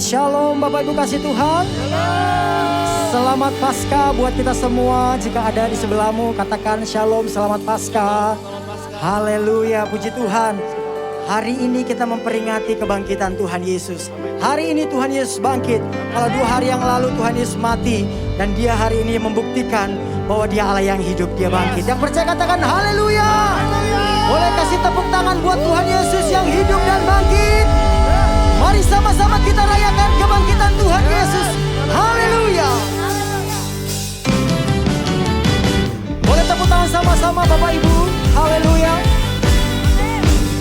Shalom Bapak Ibu kasih Tuhan. Selamat Paskah buat kita semua. Jika ada di sebelahmu katakan Shalom, selamat Paskah. Haleluya, puji Tuhan. Hari ini kita memperingati kebangkitan Tuhan Yesus. Hari ini Tuhan Yesus bangkit. Kalau 2 hari yang lalu Tuhan Yesus mati. Dan dia hari ini membuktikan bahwa dia Allah yang hidup, dia bangkit. Yang percaya katakan haleluya. Boleh kasih tepuk tangan buat Tuhan Yesus yang hidup dan bangkit. Mari sama-sama kita rayakan kebangkitan Tuhan Yesus. Haleluya. Boleh tepuk tangan sama-sama Bapak Ibu. Haleluya.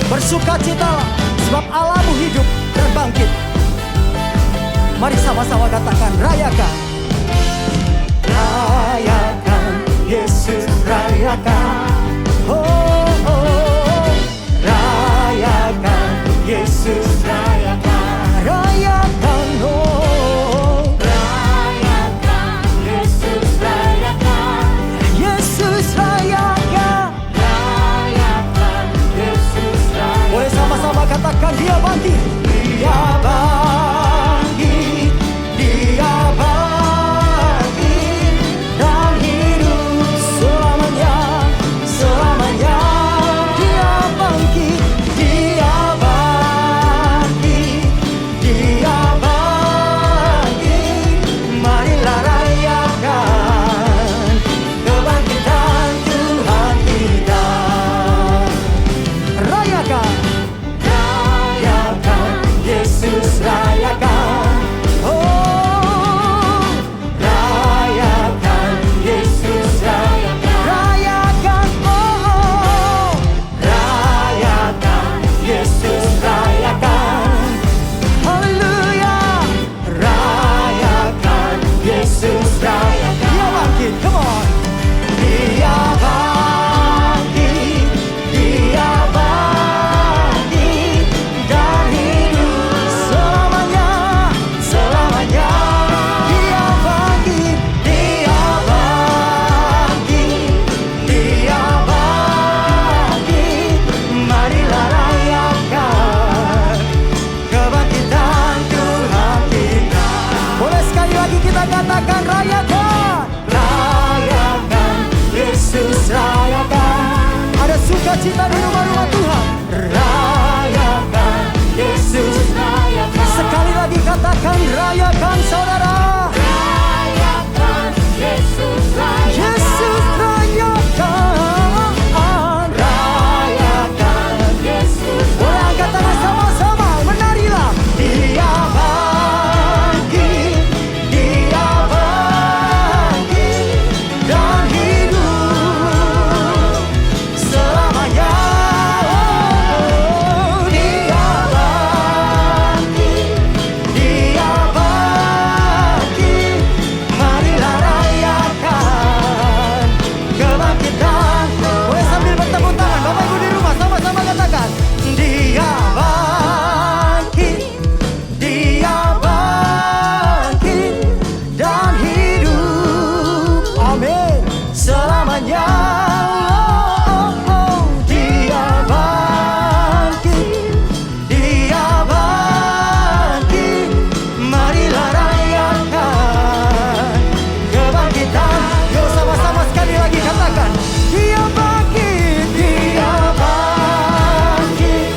Bersukacitalah sebab Allahmu hidup dan bangkit. Mari sama-sama katakan rayakan. Rayakan Yesus, rayakan. Oh, oh. Rayakan Yesus, rayakan. Rayakan, oh. Rayakan Yesus, rayakan. Yesus, rayakan. Rayakan Yesus, rayakan. Boleh sama-sama katakan dia bangkit. Dia bangkit. Dia bangkit. Dan hidup selamanya. Selamanya. Dia bangkit. Dia bangkit. Dia bangkit. Marilah rayakan kebangkitan Tuhan kita. Rayakan. Rayakan Yesus, rayakan. Oh, rayakan Yesus, rayakan. Rayakan, oh, rayakan Yesus, rayakan. Haleluya. Rayakan Yesus, rayakan. Dia bangkit, come on. Dia bangkit. Dia bangkit. Dan hidup selamanya. Selamanya. Dia bangkit. Dia bangkit. Dia bangkit. Marilah rayakan kebangkitan Tuhan kita. Boleh sekali lagi kita katakan rayakan. Rayakan Yesus, rayakan. Ada sukacita di rumah-rumah Tuhan. Rayakan Yesus, rayakan. Sekali lagi katakan rayakan saudara. Rayakan Yesus, rayakan. Yesus, rayakan. Rayakan Yesus. Boleh angkat tangan sama-sama. Menarilah. Dia bangkit. Dia bangkit. Dan hidup selamanya. Oh, dia bangkit. Dia bangkit. Marilah rayakan kebangkitan. Boleh sambil bertepuk tangan Bapak Ibu di rumah sama-sama katakan. Dia bangkit. Dia bangkit. Dan hidup. Amin. Selamanya. Oh, oh, oh. Dia bangkit. Dia bangkit. Marilah rayakan kebangkitan. Yuk sama-sama sekali lagi katakan. Dia bangkit. Dia bangkit.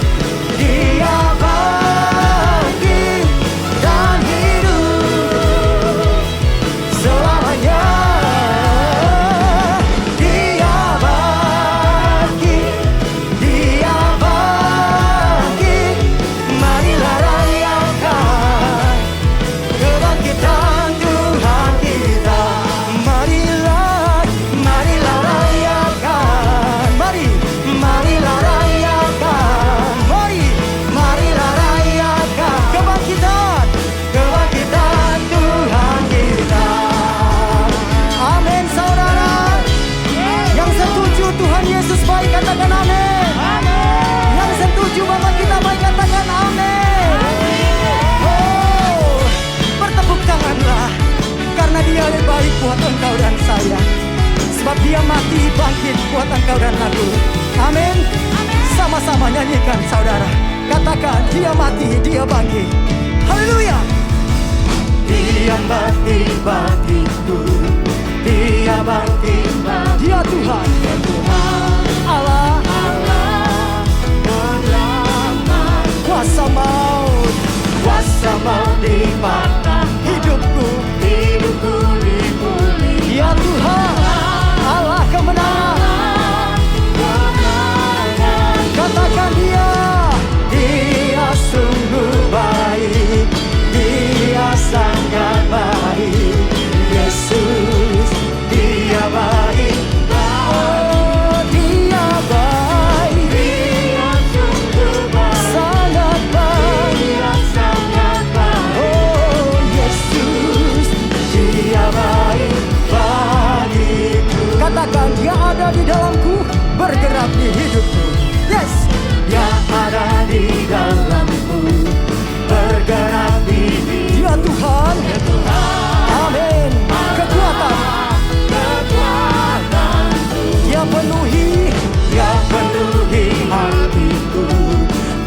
Dia bangkit. Dan hidup selamanya. Dia bangkit. Dia bangkit. Marilah rayakan kebangkitan Tuhan kita. Marilah, marilah rayakan. Mari, marilah rayakan. Mari, marilah rayakan kebangkitan. Kebangkitan Tuhan kita. Amin saudara. Yang setuju Tuhan Yesus baik katakan amin. Yang setuju Bapak kita baik katakan amin. Oh, bertepuk tanganlah. Karena dia lebih baik buat engkau dan saya. Sebab dia mati bangkit buat engkau dan aku. Amin. Sama-sama nyanyikan saudara. Katakan dia mati, dia bangkit. Haleluya. Dia bangkit bagiku, Dia bangkit bagiku. Dia Tuhan, Dia Tuhan, Allah, Allah penyelamat. Kuasa maut, kuasa maut dipatah, hidupku, hidupku dipulihkan. Dia Tuhan, Allah kemenangan, kemenangan. Katakan Dia, Dia sungguh baik, Dia sangat baik. Yesus, Dia baik, oh Dia baik, Dia sungguh baik, sangat baik, Dia sangat baik. Oh Yesus, Dia baik bagiku. Katakan Dia ada di dalamku, bergerak di hidupku. Yes, Dia ada di dalamku, bergerak di hidupku. Dia Tuhan, Dia Tuhan, amin. Kekuatan, kekuatanku. Dia penuhi, Dia penuhi hatiku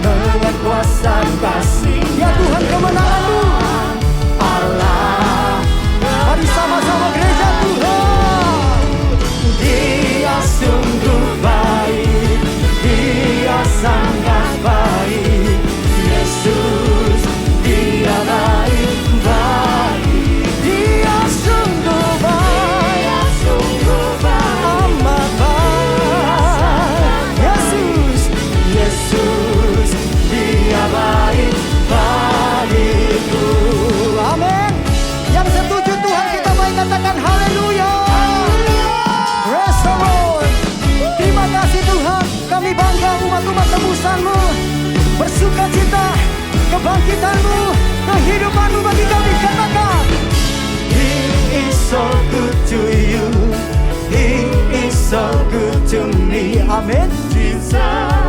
dengan kuasa kasih. Dia Tuhan kemenanganmu, Allah. Mari sama-sama gereja Tuhan. Dia sungguh baik, Dia sangat baik. Yesus, Dia baik baik. Dia sungguh baik, amat baik. Yesus, Yesus, Dia baik bagiku. Amin. Yang setuju Tuhan kita baik katakan haleluya. Praise the Lord. Terima kasih Tuhan, kami bangga umat-umat tebusan-Mu, bersuka cita kebangkitan-Mu, kehidupan-Mu bagi kami. Katakan, He is so good to you, He is so good to me. Amin.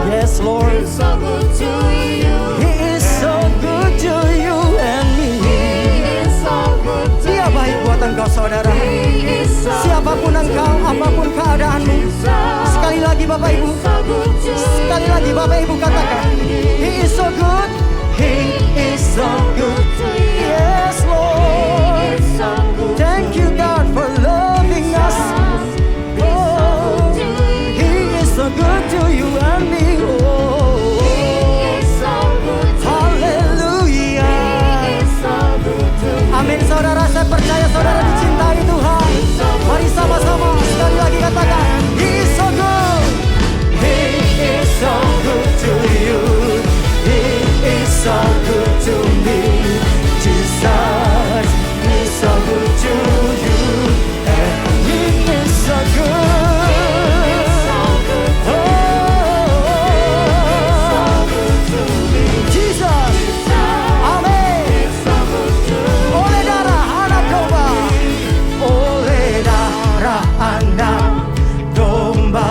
Yes Lord, He is so good to you, He is so good to you and me. Dia baik buat engkau saudara, siapapun engkau, apapun keadaanmu. Sekali lagi Bapak Ibu, sekali lagi Bapak Ibu katakan, He is so good, He is so good. Yes Lord, thank you God for loving us. Oh, He is so good to you and me. Oh, haleluya. Amin saudara, saya percaya saudara dicintai Tuhan. Mari sama-sama sekali lagi katakan, He is so good, He is so good to you, He is so good to me. Jesus, He is so good to you, and He is so good. Oh, Jesus, amin. Oleh darah anak domba, oleh darah anak domba,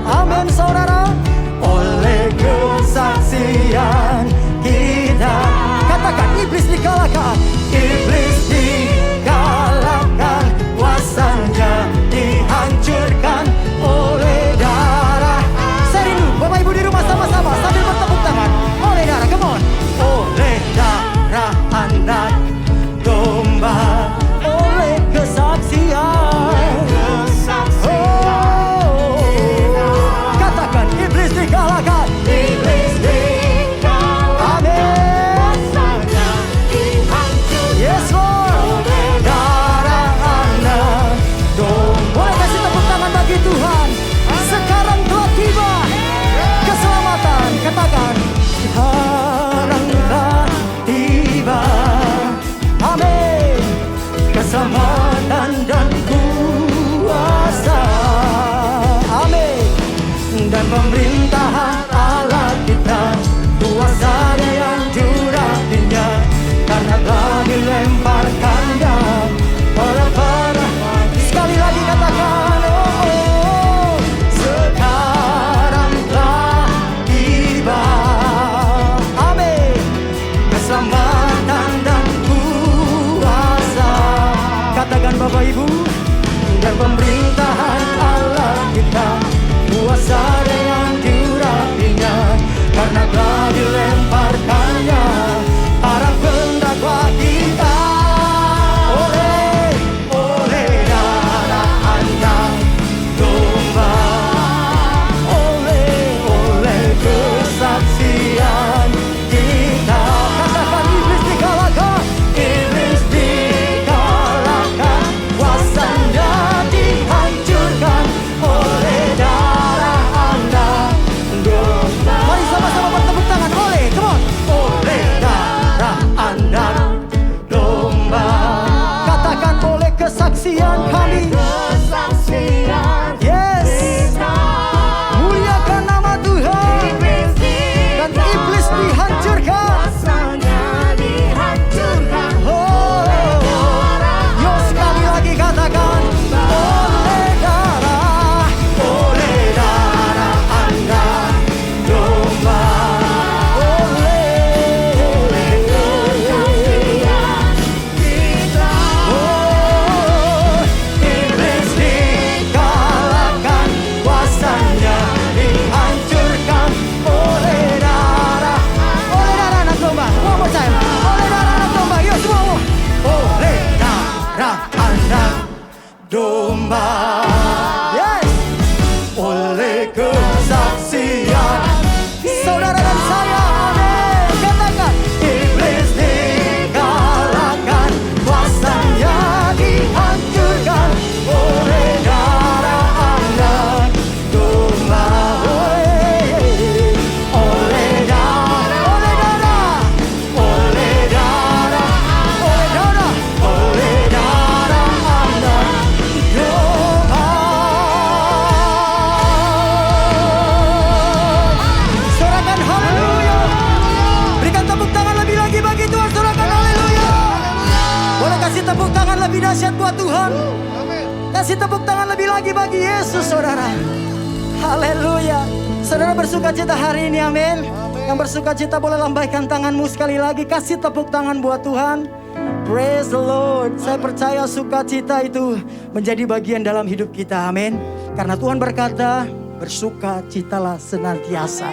amin saudara, oleh kesaksian kita. Katakan, iblis dikalahkan, iblis dikalahkan, kuasanya dihancurkan oleh darah. Saya rindu Bapak Ibu di rumah sama-sama sambil bertepuk tangan. Oleh darah, come on. Oleh darah anak domba, oleh kesaksian. Oh, katakan, iblis dikalahkan, iblis dikalahkan, amin. Yes Lord, darah anak domba. Boleh kasih tepuk tangan bagi Tuhan. Sekarang telah tiba keselamatan. Katakan, sekarang telah tiba, amin. Keselamatan dan kuasa, amin. Dan pemerintahan Allah kita, kuasanya yang juratinya, karena telah dilemparkannya oleh para. Sekali lagi katakan, oh, sekarang telah tiba, amin. Keselamatan dan kuasa, katakan Bapak Ibu, dan pemerintahan Allah kita, kuasa yang juratinya, karena telah dilemparkannya para pendakwa kita. kesaksian kami. Yes. Muliakan nama Tuhan. Dan iblis dihancurkan. Oh, yo sekali lagi katakan, oleh darah anak domba, iblis dikalahkan, kuasanya dihancurkan oleh darah anak domba. One more time, oleh darah anak domba. Yuk semua, oleh darah anak domba. Yes, oleh kesaksian saudara dan saya, amin. Katakan, iblis dikalahkan, kuasanya dihancurkan oleh darah anak domba. Oleh darah anak domba. Sorakan haleluya. Berikan tepuk tangan lebih lagi bagi Tuhan. Sorakan haleluya. Boleh kasih tepuk tangan lebih dahsyat buat Tuhan. Kasih tepuk tangan lebih lagi bagi Yesus, saudara. Haleluya. Saudara bersuka cita hari ini, amin. Yang bersuka cita boleh lambaikan tanganmu sekali lagi. Kasih tepuk tangan buat Tuhan. Praise the Lord. Saya percaya sukacita itu menjadi bagian dalam hidup kita, amin. Karena Tuhan berkata, bersuka citalah senantiasa.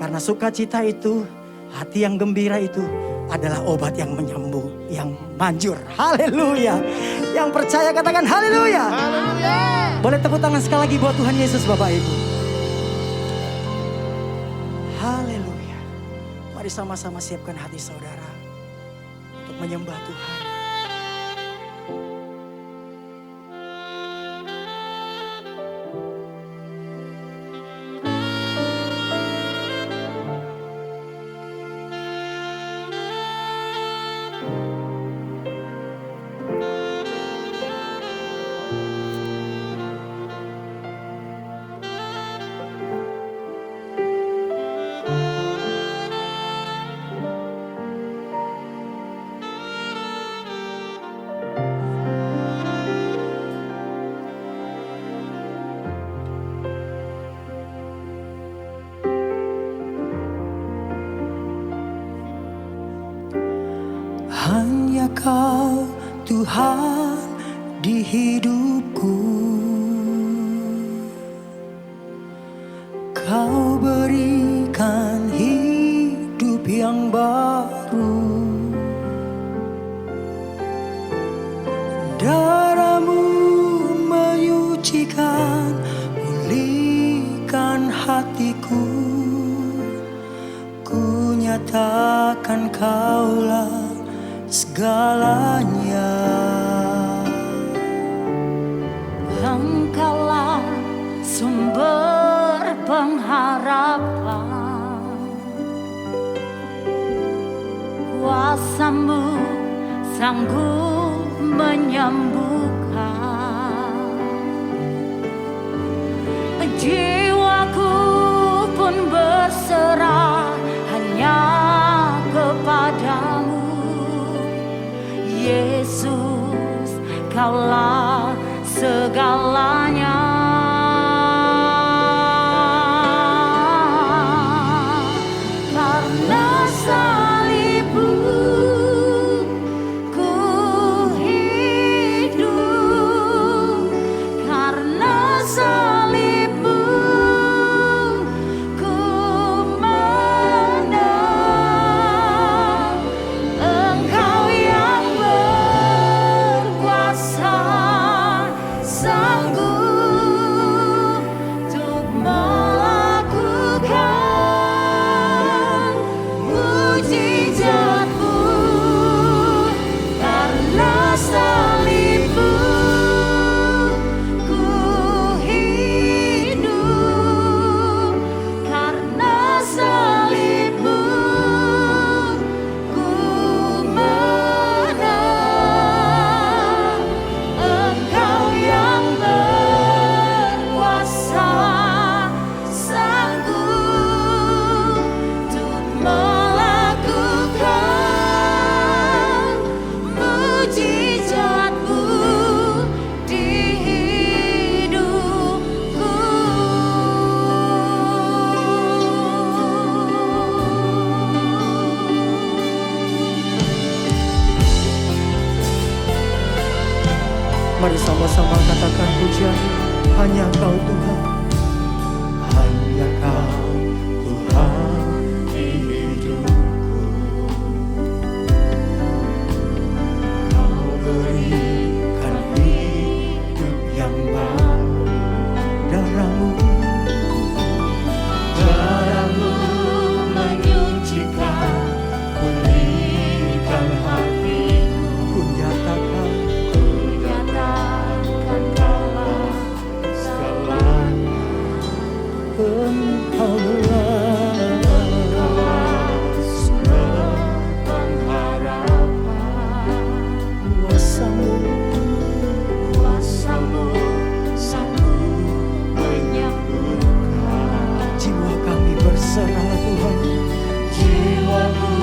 Karena sukacita itu, hati yang gembira itu adalah obat yang menyembuh, yang manjur. Haleluya. Yang percaya katakan haleluya. Boleh tepuk tangan sekali lagi buat Tuhan Yesus, Bapak Ibu. Haleluya. Mari sama-sama siapkan hati saudara untuk menyembah Tuhan. Hanya Kau Tuhan di hidupku. Kau berikan hidup yang baru. Darah-Mu menyucikan, pulihkan hatiku. Ku nyatakan Kaulah segalanya. Engkaulah sumber pengharapan, kuasa-Mu sanggup menyembuhkan. Jiwaku pun berserah hanya kepadamu. Yesus, Kaulah segalanya. Karena salib-Mu ku hidup. Karena salib-Mu ku menang. Engkau yang berkuasa, sanggup Mari sama-sama katakan pujian. Hanya Kau Tuhan, hanya Kau Tuhan di hidupku. Kau berikan hidup yang baru. Darah-Mu menyucikan, pulihkan hatiku. Ku nyatakan Engkaulah sumber pengharapan. Kuasa-Mu sanggup menyembuhkan. Jiwa kami berserah Tuhan, jiwaku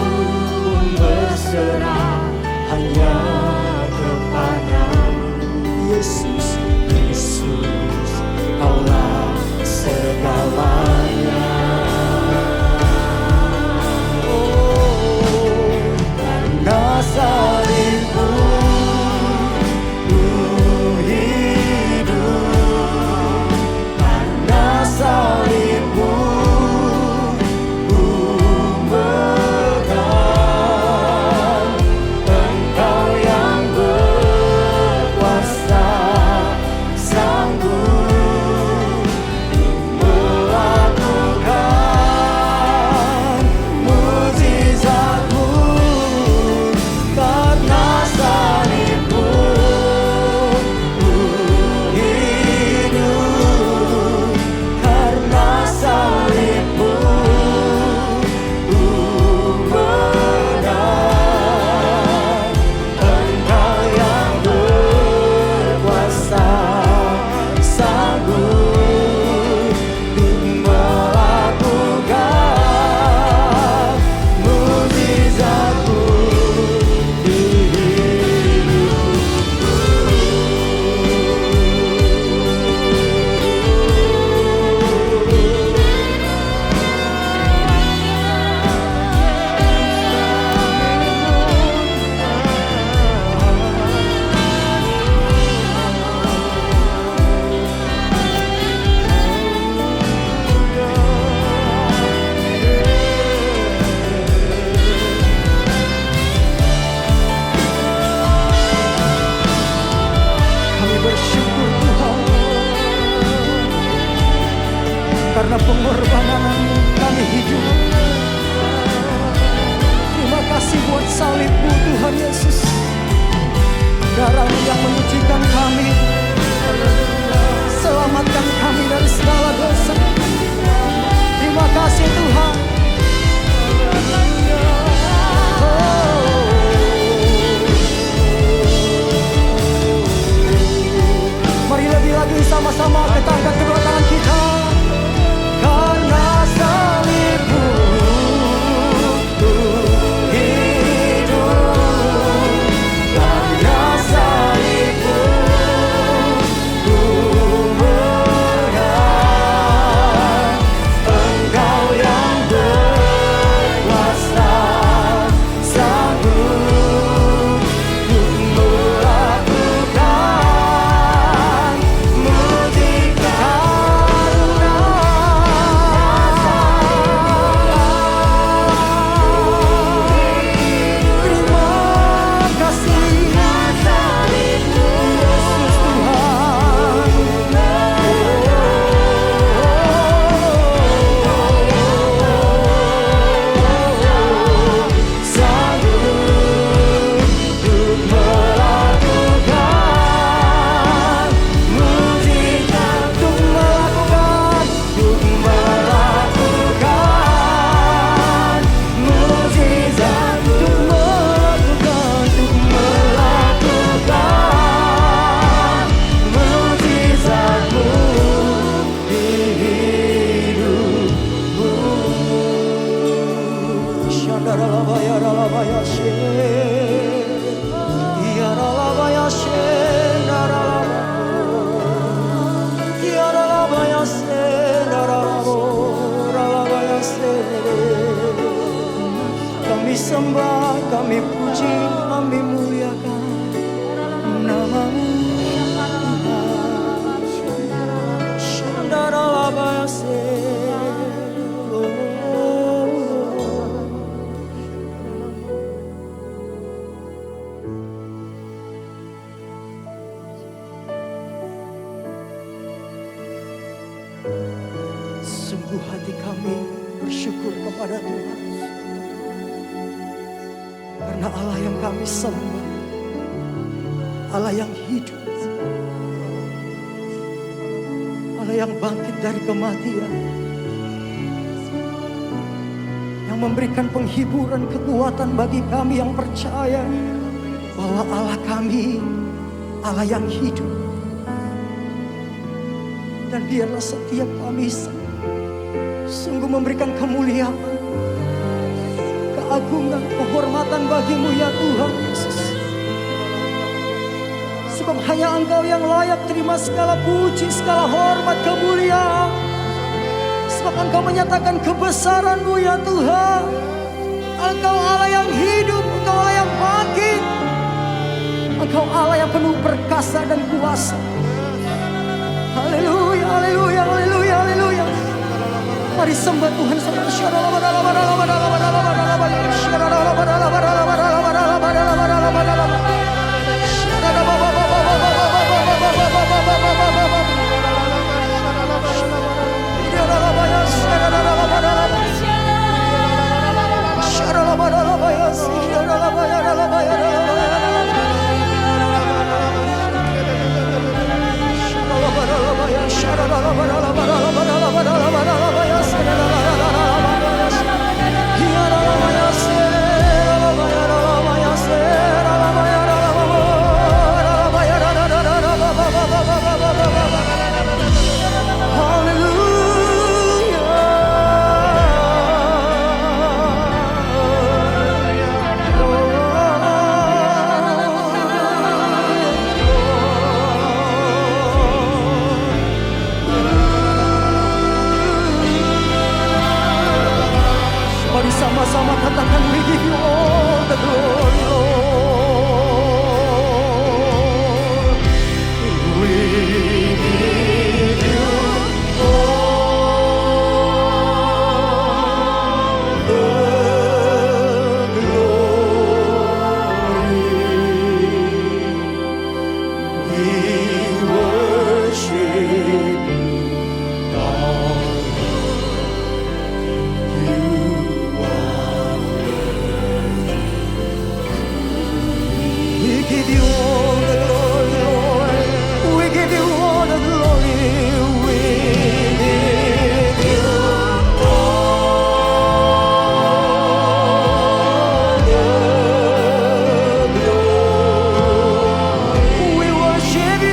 berserah hanya kepada-Mu. Yesus, Yesus, Kaulah segalanya. Oh, karena salib-Mu ku hidup, karena salib-Mu ku megang. Engkau yang berkuasa, sanggup melakukan mukjizat-Mu. Karena salib-Mu ku hidup, karena salib-Mu ku menang. Engkau yang berkuasa, sanggup melakukan mukjizat-Mu di hidupku. Kami bersyukur Tuhan, karena pengorbanan-Mu kami hidup. Terima kasih buat salib-Mu Tuhan Yesus. Darah-Mu yang menyucikan kami, selamatkan kami dari segala dosa. Terima kasih Tuhan. Mari lebih lagi sama-sama kita angkat kedua tangan kita. Karena salib-Mu ku hidup, karena salib-Mu ku menang. Sungguh hati kami bersyukur kepada Tuhan. Karena Allah yang kami sembah, Allah yang hidup, Allah yang bangkit dari kematian, yang memberikan penghiburan kekuatan bagi kami yang percaya bahwa Allah kami, Allah yang hidup. Dan biarlah setiap kami sungguh memberikan kemuliaan, keagungan, kehormatan bagimu ya Tuhan Yesus. Sebab hanya Engkau yang layak terima segala puji, segala hormat, kemuliaan. Sebab Engkau menyatakan kebesaran-Mu ya Tuhan. Engkau Allah yang hidup, Engkau Allah yang bangkit. Engkau Allah yang penuh perkasa dan kuasa. Haleluya, haleluya, haleluya, haleluya. Mari sembah Tuhan sama sama-sama katakan, we give you all the glory, Lord. We give you all the glory. We worship give you all the glory, Lord. We give you all the glory. We give you all the glory. We worship you,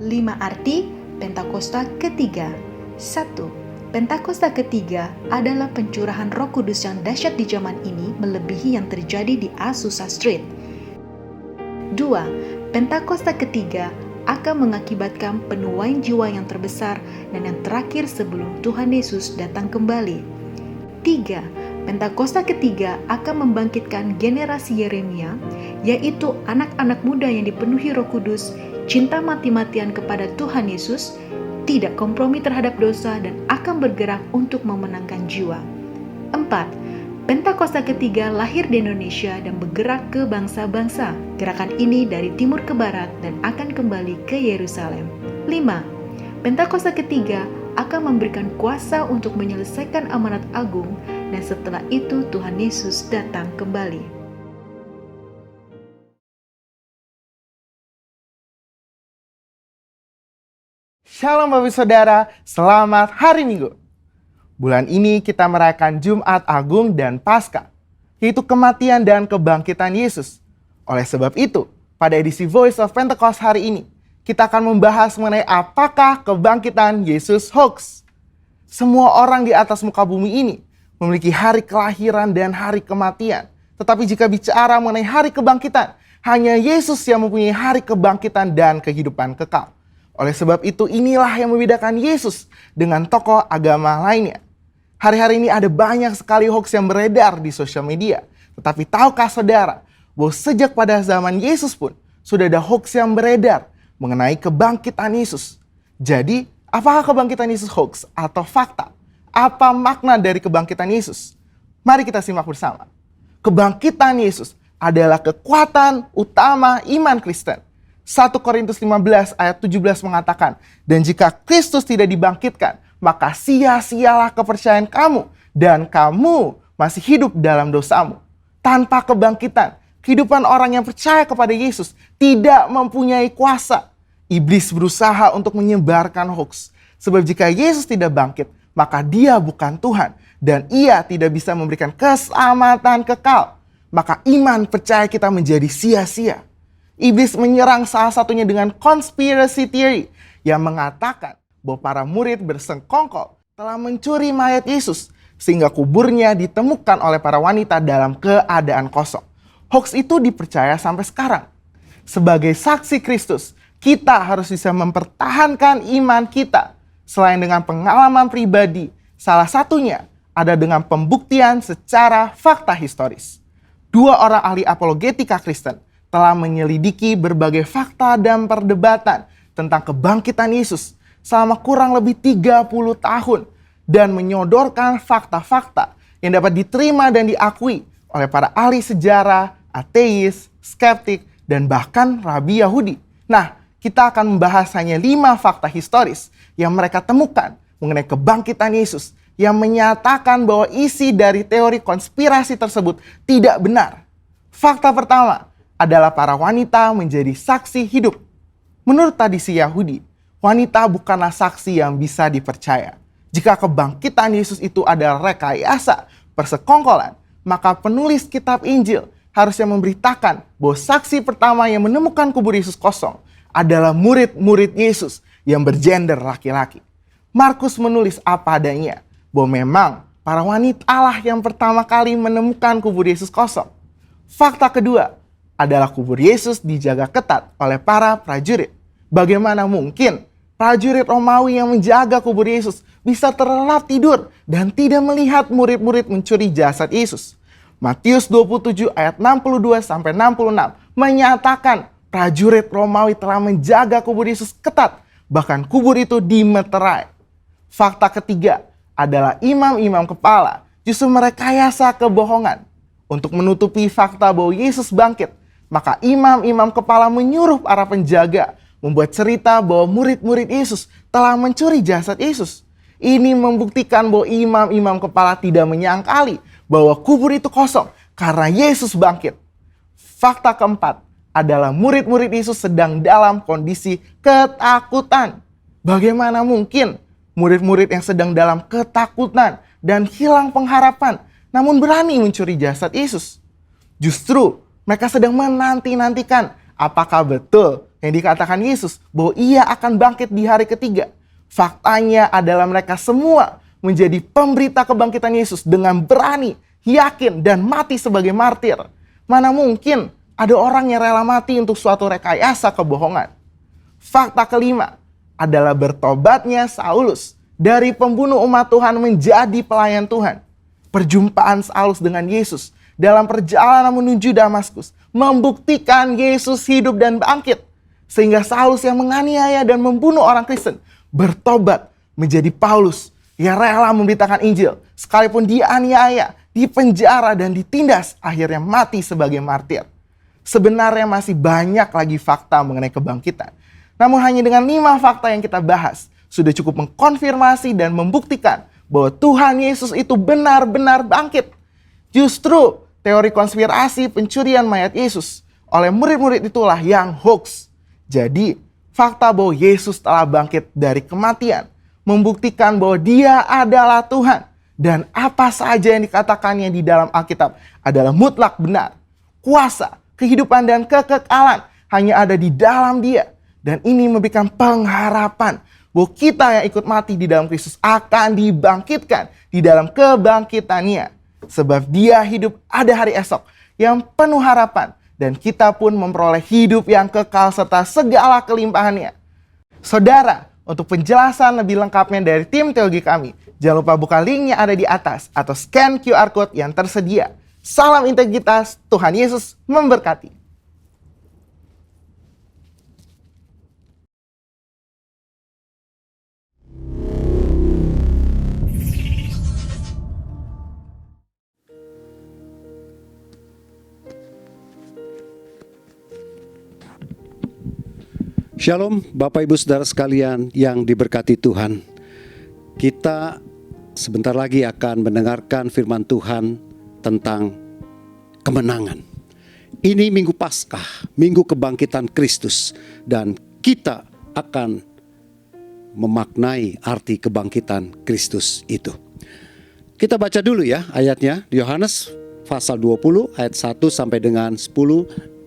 5 arti Pentakosta ketiga. 1. Pentakosta ketiga adalah pencurahan Roh Kudus yang dahsyat di zaman ini melebihi yang terjadi di Azusa Street. 2. Pentakosta ketiga akan mengakibatkan penuaian jiwa yang terbesar dan yang terakhir sebelum Tuhan Yesus datang kembali. 3. Pentakosta ketiga akan membangkitkan generasi Yeremia, yaitu anak-anak muda yang dipenuhi Roh Kudus, cinta mati-matian kepada Tuhan Yesus, tidak kompromi terhadap dosa dan akan bergerak untuk memenangkan jiwa. 4. Pentakosta ketiga lahir di Indonesia dan bergerak ke bangsa-bangsa. Gerakan ini dari timur ke barat dan akan kembali ke Yerusalem. 5. Pentakosta ketiga akan memberikan kuasa untuk menyelesaikan amanat agung dan setelah itu Tuhan Yesus datang kembali. Shalom Bapak Saudara, selamat hari Minggu. Bulan ini kita merayakan Jumat Agung dan Paskah, yaitu kematian dan kebangkitan Yesus. Oleh sebab itu, pada edisi Voice of Pentecost hari ini, kita akan membahas mengenai apakah kebangkitan Yesus hoax. Semua orang di atas muka bumi ini memiliki hari kelahiran dan hari kematian. Tetapi jika bicara mengenai hari kebangkitan, hanya Yesus yang mempunyai hari kebangkitan dan kehidupan kekal. Oleh sebab itu inilah yang membedakan Yesus dengan tokoh agama lainnya. Hari-hari ini ada banyak sekali hoax yang beredar di sosial media. Tetapi tahukah saudara bahwa sejak pada zaman Yesus pun sudah ada hoax yang beredar mengenai kebangkitan Yesus. Jadi apakah kebangkitan Yesus hoax atau fakta? Apa makna dari kebangkitan Yesus? Mari kita simak bersama. Kebangkitan Yesus adalah kekuatan utama iman Kristen. 1 Korintus 15 ayat 17 mengatakan, dan jika Kristus tidak dibangkitkan, maka sia-sialah kepercayaan kamu dan kamu masih hidup dalam dosamu. Tanpa kebangkitan, kehidupan orang yang percaya kepada Yesus tidak mempunyai kuasa. Iblis berusaha untuk menyebarkan hoax. Sebab jika Yesus tidak bangkit, maka dia bukan Tuhan dan ia tidak bisa memberikan keselamatan kekal. Maka iman percaya kita menjadi sia-sia. Iblis menyerang salah satunya dengan conspiracy theory yang mengatakan bahwa para murid bersengkongkol telah mencuri mayat Yesus sehingga kuburnya ditemukan oleh para wanita dalam keadaan kosong. Hoax itu dipercaya sampai sekarang. Sebagai saksi Kristus, kita harus bisa mempertahankan iman kita selain dengan pengalaman pribadi. Salah satunya ada dengan pembuktian secara fakta historis. 2 orang ahli apologetika Kristen telah menyelidiki berbagai fakta dan perdebatan tentang kebangkitan Yesus selama kurang lebih 30 tahun dan menyodorkan fakta-fakta yang dapat diterima dan diakui oleh para ahli sejarah, ateis, skeptik, dan bahkan rabi Yahudi. Nah, kita akan membahas hanya 5 fakta historis yang mereka temukan mengenai kebangkitan Yesus yang menyatakan bahwa isi dari teori konspirasi tersebut tidak benar. Fakta pertama adalah para wanita menjadi saksi hidup. Menurut tradisi Yahudi, wanita bukanlah saksi yang bisa dipercaya. Jika kebangkitan Yesus itu adalah rekayasa, persekongkolan, maka penulis kitab Injil harusnya memberitakan bahwa saksi pertama yang menemukan kubur Yesus kosong adalah murid-murid Yesus yang bergender laki-laki. Markus menulis apa adanya, bahwa memang para wanita lah yang pertama kali menemukan kubur Yesus kosong. Fakta kedua adalah kubur Yesus dijaga ketat oleh para prajurit. Bagaimana mungkin prajurit Romawi yang menjaga kubur Yesus bisa terlelap tidur dan tidak melihat murid-murid mencuri jasad Yesus? Matius 27 ayat 62-66 menyatakan prajurit Romawi telah menjaga kubur Yesus ketat, bahkan kubur itu dimeterai. Fakta ketiga adalah imam-imam kepala justru merekayasa kebohongan. Untuk menutupi fakta bahwa Yesus bangkit, maka imam-imam kepala menyuruh para penjaga membuat cerita bahwa murid-murid Yesus telah mencuri jasad Yesus. Ini membuktikan bahwa imam-imam kepala tidak menyangkali bahwa kubur itu kosong karena Yesus bangkit. Fakta keempat adalah murid-murid Yesus sedang dalam kondisi ketakutan. Bagaimana mungkin murid-murid yang sedang dalam ketakutan dan hilang pengharapan namun berani mencuri jasad Yesus? Justru mereka sedang menanti-nantikan apakah betul yang dikatakan Yesus bahwa ia akan bangkit di hari ketiga. Faktanya adalah mereka semua menjadi pemberita kebangkitan Yesus dengan berani, yakin, dan mati sebagai martir. Mana mungkin ada orang yang rela mati untuk suatu rekayasa kebohongan. Fakta kelima adalah bertobatnya Saulus dari pembunuh umat Tuhan menjadi pelayan Tuhan. Perjumpaan Saulus dengan Yesus dalam perjalanan menuju Damaskus membuktikan Yesus hidup dan bangkit. Sehingga Saulus yang menganiaya dan membunuh orang Kristen bertobat menjadi Paulus yang rela memberitakan Injil. Sekalipun dianiaya, dipenjara, dan ditindas, akhirnya mati sebagai martir. Sebenarnya masih banyak lagi fakta mengenai kebangkitan. Namun hanya dengan 5 fakta yang kita bahas, sudah cukup mengkonfirmasi dan membuktikan bahwa Tuhan Yesus itu benar-benar bangkit. Justru teori konspirasi pencurian mayat Yesus oleh murid-murid itulah yang hoax. Jadi, fakta bahwa Yesus telah bangkit dari kematian membuktikan bahwa Dia adalah Tuhan. Dan apa saja yang dikatakannya di dalam Alkitab adalah mutlak benar. Kuasa, kehidupan, dan kekekalan hanya ada di dalam Dia. Dan ini memberikan pengharapan bahwa kita yang ikut mati di dalam Kristus akan dibangkitkan di dalam kebangkitannya. Sebab Dia hidup ada hari esok yang penuh harapan. Dan kita pun memperoleh hidup yang kekal serta segala kelimpahannya. Saudara, untuk penjelasan lebih lengkapnya dari tim teologi kami, jangan lupa buka link yang ada di atas atau scan QR Code yang tersedia. Salam integritas, Tuhan Yesus memberkati. Shalom Bapak Ibu Saudara sekalian yang diberkati Tuhan. Kita sebentar lagi akan mendengarkan firman Tuhan tentang kemenangan. Ini Minggu Paskah, Minggu Kebangkitan Kristus. Dan kita akan memaknai arti kebangkitan Kristus itu. Kita baca dulu ya ayatnya. Yohanes pasal 20 ayat 1 sampai dengan 10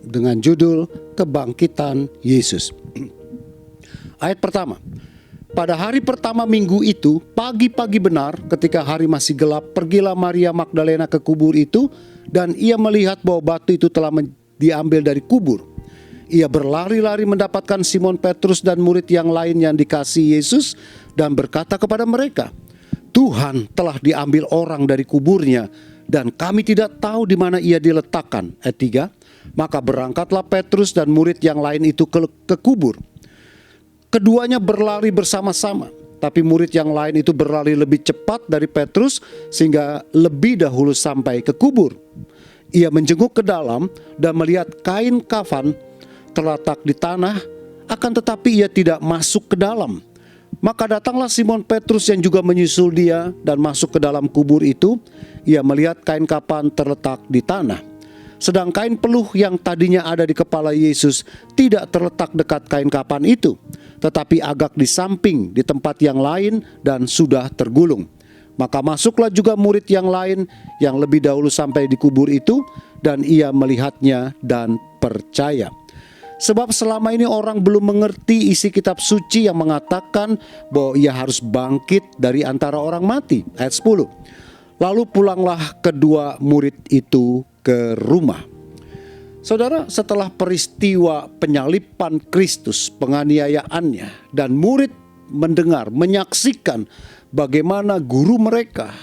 dengan judul Kebangkitan Yesus. Ayat pertama. Pada hari pertama minggu itu, pagi-pagi benar ketika hari masih gelap, pergilah Maria Magdalena ke kubur itu dan ia melihat bahwa batu itu telah diambil dari kubur. Ia berlari-lari mendapatkan Simon Petrus dan murid yang lain yang dikasihi Yesus dan berkata kepada mereka, Tuhan telah diambil orang dari kuburnya dan kami tidak tahu di mana ia diletakkan. Ayat 3. Maka berangkatlah Petrus dan murid yang lain itu ke kubur. Keduanya berlari bersama-sama, tapi murid yang lain itu berlari lebih cepat dari Petrus sehingga lebih dahulu sampai ke kubur. Ia menjenguk ke dalam dan melihat kain kafan terletak di tanah, akan tetapi ia tidak masuk ke dalam. Maka datanglah Simon Petrus yang juga menyusul dia dan masuk ke dalam kubur itu. Ia melihat kain kafan terletak di tanah. Sedang kain peluh yang tadinya ada di kepala Yesus tidak terletak dekat kain kafan itu, tetapi agak di samping di tempat yang lain dan sudah tergulung. Maka masuklah juga murid yang lain yang lebih dahulu sampai di kubur itu, dan ia melihatnya dan percaya. Sebab selama ini orang belum mengerti isi kitab suci yang mengatakan bahwa ia harus bangkit dari antara orang mati. Ayat 10. Lalu pulanglah kedua murid itu ke rumah. Saudara, setelah peristiwa penyaliban Kristus, penganiayaannya, dan murid mendengar, menyaksikan bagaimana guru mereka,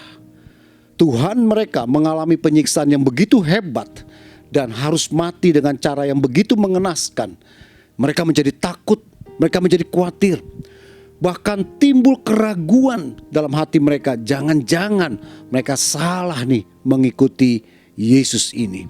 Tuhan mereka mengalami penyiksaan yang begitu hebat dan harus mati dengan cara yang begitu mengenaskan, mereka menjadi takut, mereka menjadi khawatir. Bahkan timbul keraguan dalam hati mereka, jangan-jangan mereka salah nih mengikuti Yesus ini.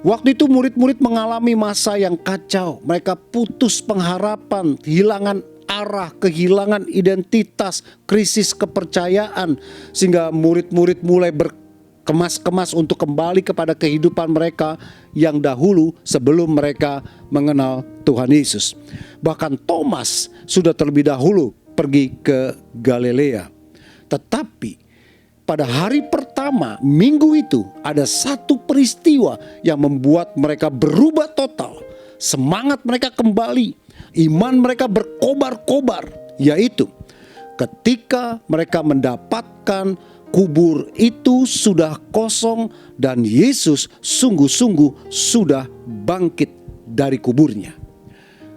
Waktu itu murid-murid mengalami masa yang kacau. Mereka putus pengharapan, kehilangan arah, kehilangan identitas, krisis kepercayaan. Sehingga murid-murid mulai berkemas-kemas untuk kembali kepada kehidupan mereka yang dahulu sebelum mereka mengenal Tuhan Yesus. Bahkan Thomas sudah terlebih dahulu pergi ke Galilea. Tetapi pada hari pertama minggu itu ada satu peristiwa yang membuat mereka berubah total. Semangat mereka kembali. Iman mereka berkobar-kobar, yaitu ketika mereka mendapatkan kubur itu sudah kosong dan Yesus sungguh-sungguh sudah bangkit dari kuburnya.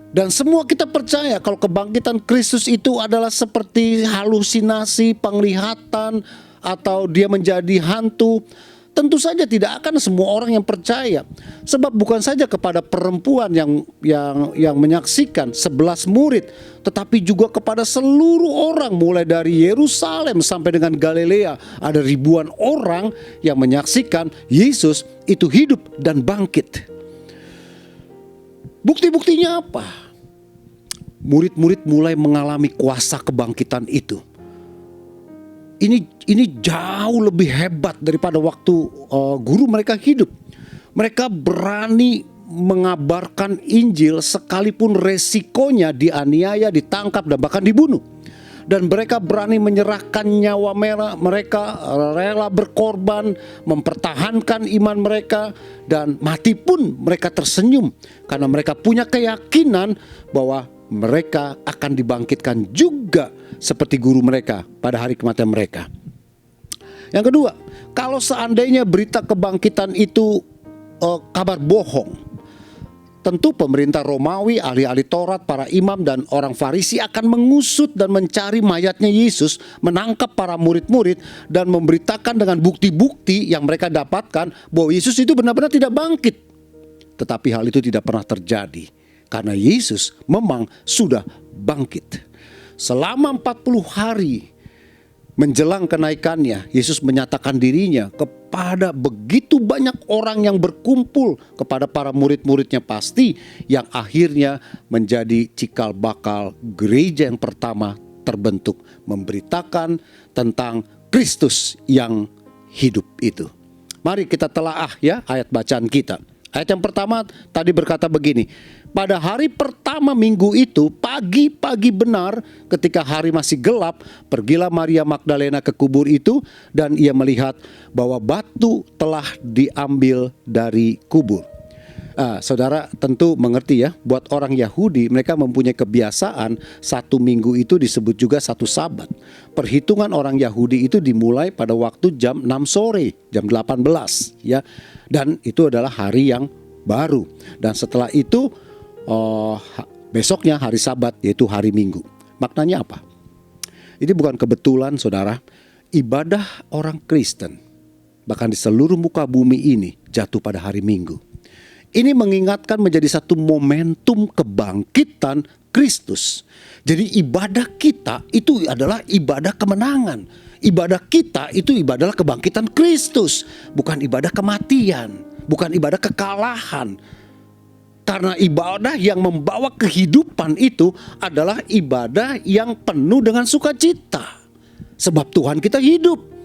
Dan semua kita percaya kalau kebangkitan Kristus itu adalah seperti halusinasi, penglihatan, atau dia menjadi hantu. Tentu saja tidak akan semua orang yang percaya. Sebab bukan saja kepada perempuan yang menyaksikan 11 murid, tetapi juga kepada seluruh orang mulai dari Yerusalem sampai dengan Galilea. Ada ribuan orang yang menyaksikan Yesus itu hidup dan bangkit. Bukti-buktinya apa? Murid-murid mulai mengalami kuasa kebangkitan itu. Ini jauh lebih hebat daripada waktu guru mereka hidup. Mereka berani mengabarkan Injil sekalipun resikonya dianiaya, ditangkap, dan bahkan dibunuh. Dan mereka berani menyerahkan nyawa mereka, rela berkorban, mempertahankan iman mereka, dan mati pun mereka tersenyum karena mereka punya keyakinan bahwa mereka akan dibangkitkan juga seperti guru mereka pada hari kematian mereka. Yang kedua, kalau seandainya berita kebangkitan itu kabar bohong, tentu pemerintah Romawi, ahli-ahli Taurat, para imam dan orang Farisi akan mengusut dan mencari mayatnya Yesus, menangkap para murid-murid dan memberitakan dengan bukti-bukti yang mereka dapatkan bahwa Yesus itu benar-benar tidak bangkit. Tetapi hal itu tidak pernah terjadi karena Yesus memang sudah bangkit. Selama 40 hari menjelang kenaikannya, Yesus menyatakan dirinya kepada begitu banyak orang yang berkumpul, kepada para murid-muridnya pasti, yang akhirnya menjadi cikal bakal gereja yang pertama terbentuk, memberitakan tentang Kristus yang hidup itu. Mari kita telaah ya ayat bacaan kita. Ayat yang pertama tadi berkata begini, pada hari pertama minggu itu, pagi-pagi benar ketika hari masih gelap, pergilah Maria Magdalena ke kubur itu dan ia melihat bahwa batu telah diambil dari kubur. Saudara tentu mengerti ya, buat orang Yahudi mereka mempunyai kebiasaan satu minggu itu disebut juga satu sabat. Perhitungan orang Yahudi itu dimulai pada waktu jam 6 sore, jam 18 ya. Dan itu adalah hari yang baru. Dan setelah itu besoknya hari sabat, yaitu hari Minggu. Maknanya apa? Ini bukan kebetulan saudara, ibadah orang Kristen bahkan di seluruh muka bumi ini jatuh pada hari Minggu. Ini mengingatkan menjadi satu momentum kebangkitan Kristus. Jadi ibadah kita itu adalah ibadah kemenangan. Ibadah kita itu ibadah kebangkitan Kristus, bukan ibadah kematian, bukan ibadah kekalahan. Karena ibadah yang membawa kehidupan itu adalah ibadah yang penuh dengan sukacita. Sebab Tuhan kita hidup.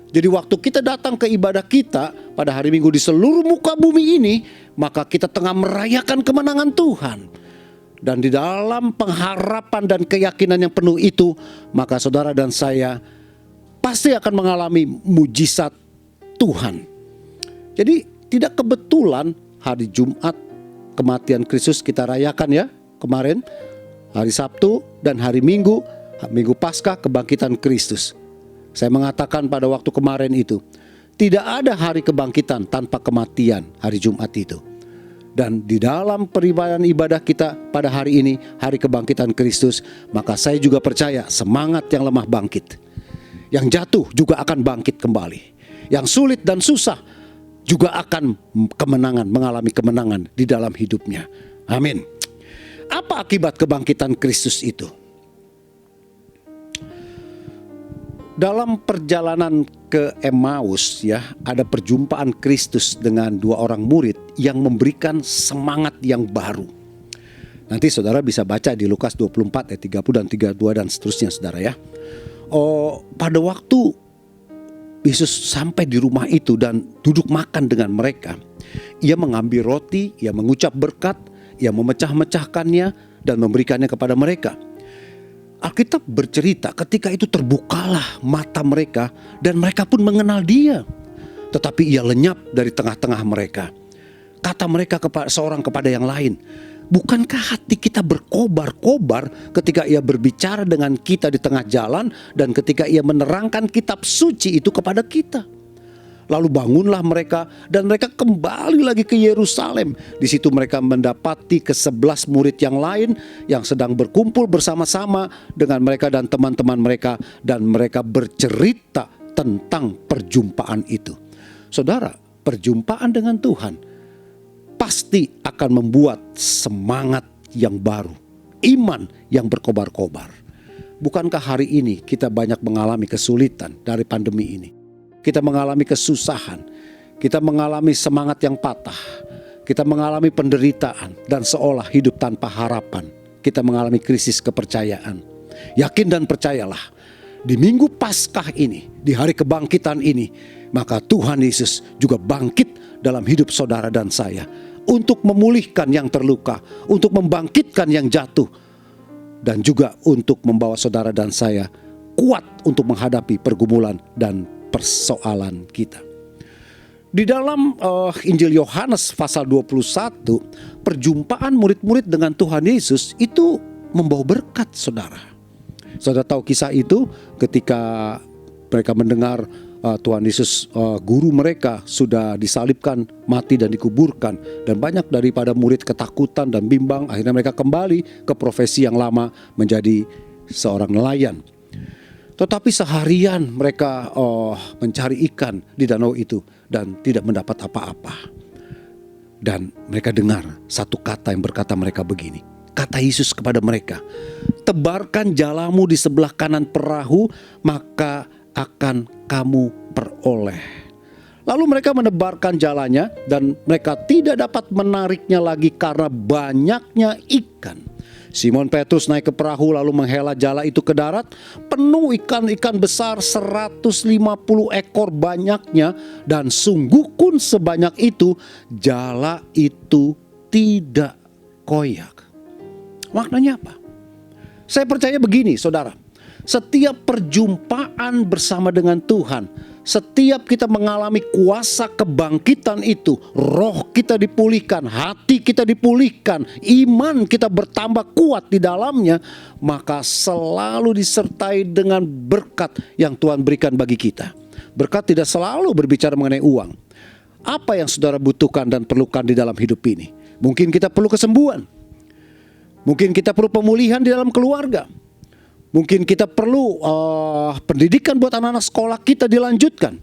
Jadi waktu kita datang ke ibadah kita pada hari Minggu di seluruh muka bumi ini, maka kita tengah merayakan kemenangan Tuhan. Dan di dalam pengharapan dan keyakinan yang penuh itu, maka saudara dan saya pasti akan mengalami mujizat Tuhan. Jadi tidak kebetulan hari Jumat kematian Kristus kita rayakan ya kemarin, hari Sabtu dan hari Minggu, Minggu Paskah kebangkitan Kristus. Saya mengatakan pada waktu kemarin itu, tidak ada hari kebangkitan tanpa kematian hari Jumat itu. Dan di dalam peribadahan ibadah kita pada hari ini, hari kebangkitan Kristus, maka saya juga percaya semangat yang lemah bangkit. Yang jatuh juga akan bangkit kembali. Yang sulit dan susah juga akan mengalami kemenangan di dalam hidupnya. Amin. Apa akibat kebangkitan Kristus itu? Dalam perjalanan ke Emmaus ya, ada perjumpaan Kristus dengan dua orang murid yang memberikan semangat yang baru. Nanti saudara bisa baca di Lukas 24 ayat 30 dan 32 dan seterusnya saudara ya. Pada waktu Yesus sampai di rumah itu dan duduk makan dengan mereka, ia mengambil roti, ia mengucap berkat, ia memecah-mecahkannya dan memberikannya kepada mereka. Alkitab bercerita ketika itu terbukalah mata mereka dan mereka pun mengenal dia. Tetapi ia lenyap dari tengah-tengah mereka. Kata mereka seorang kepada yang lain, Bukankah hati kita berkobar-kobar ketika ia berbicara dengan kita di tengah jalan dan ketika ia menerangkan kitab suci itu kepada kita? Lalu bangunlah mereka dan mereka kembali lagi ke Yerusalem. Di situ mereka mendapati ke-11 murid yang lain yang sedang berkumpul bersama-sama dengan mereka dan teman-teman mereka, dan mereka bercerita tentang perjumpaan itu. Saudara, perjumpaan dengan Tuhan pasti akan membuat semangat yang baru, iman yang berkobar-kobar. Bukankah hari ini kita banyak mengalami kesulitan dari pandemi ini? Kita mengalami kesusahan, kita mengalami semangat yang patah, kita mengalami penderitaan dan seolah hidup tanpa harapan. Kita mengalami krisis kepercayaan. Yakin dan percayalah, di minggu Paskah ini, di hari kebangkitan ini, maka Tuhan Yesus juga bangkit dalam hidup saudara dan saya untuk memulihkan yang terluka, untuk membangkitkan yang jatuh, dan juga untuk membawa saudara dan saya kuat untuk menghadapi pergumulan dan persoalan kita. Di dalam Injil Yohanes pasal 21, perjumpaan murid-murid dengan Tuhan Yesus itu membawa berkat, saudara. Saudara tahu kisah itu ketika mereka mendengar Tuhan Yesus, guru mereka sudah disalibkan, mati dan dikuburkan, dan banyak daripada murid ketakutan dan bimbang. Akhirnya mereka kembali ke profesi yang lama menjadi seorang nelayan. Tetapi seharian mereka mencari ikan di danau itu dan tidak mendapat apa-apa. Dan mereka dengar satu kata yang berkata mereka begini. Kata Yesus kepada mereka, tebarkan jalamu di sebelah kanan perahu, maka akan kamu peroleh. Lalu mereka menebarkan jalannya dan mereka tidak dapat menariknya lagi karena banyaknya ikan. Simon Petrus naik ke perahu lalu menghela jala itu ke darat, penuh ikan-ikan besar 150 ekor banyaknya, dan sungguh pun sebanyak itu jala itu tidak koyak. Maknanya apa? Saya percaya begini, saudara. Setiap perjumpaan bersama dengan Tuhan, setiap kita mengalami kuasa kebangkitan itu, roh kita dipulihkan, hati kita dipulihkan, iman kita bertambah kuat di dalamnya, maka selalu disertai dengan berkat yang Tuhan berikan bagi kita. Berkat tidak selalu berbicara mengenai uang. Apa yang saudara butuhkan dan perlukan di dalam hidup ini? Mungkin kita perlu kesembuhan. Mungkin kita perlu pemulihan di dalam keluarga. Mungkin kita perlu pendidikan buat anak-anak sekolah kita dilanjutkan.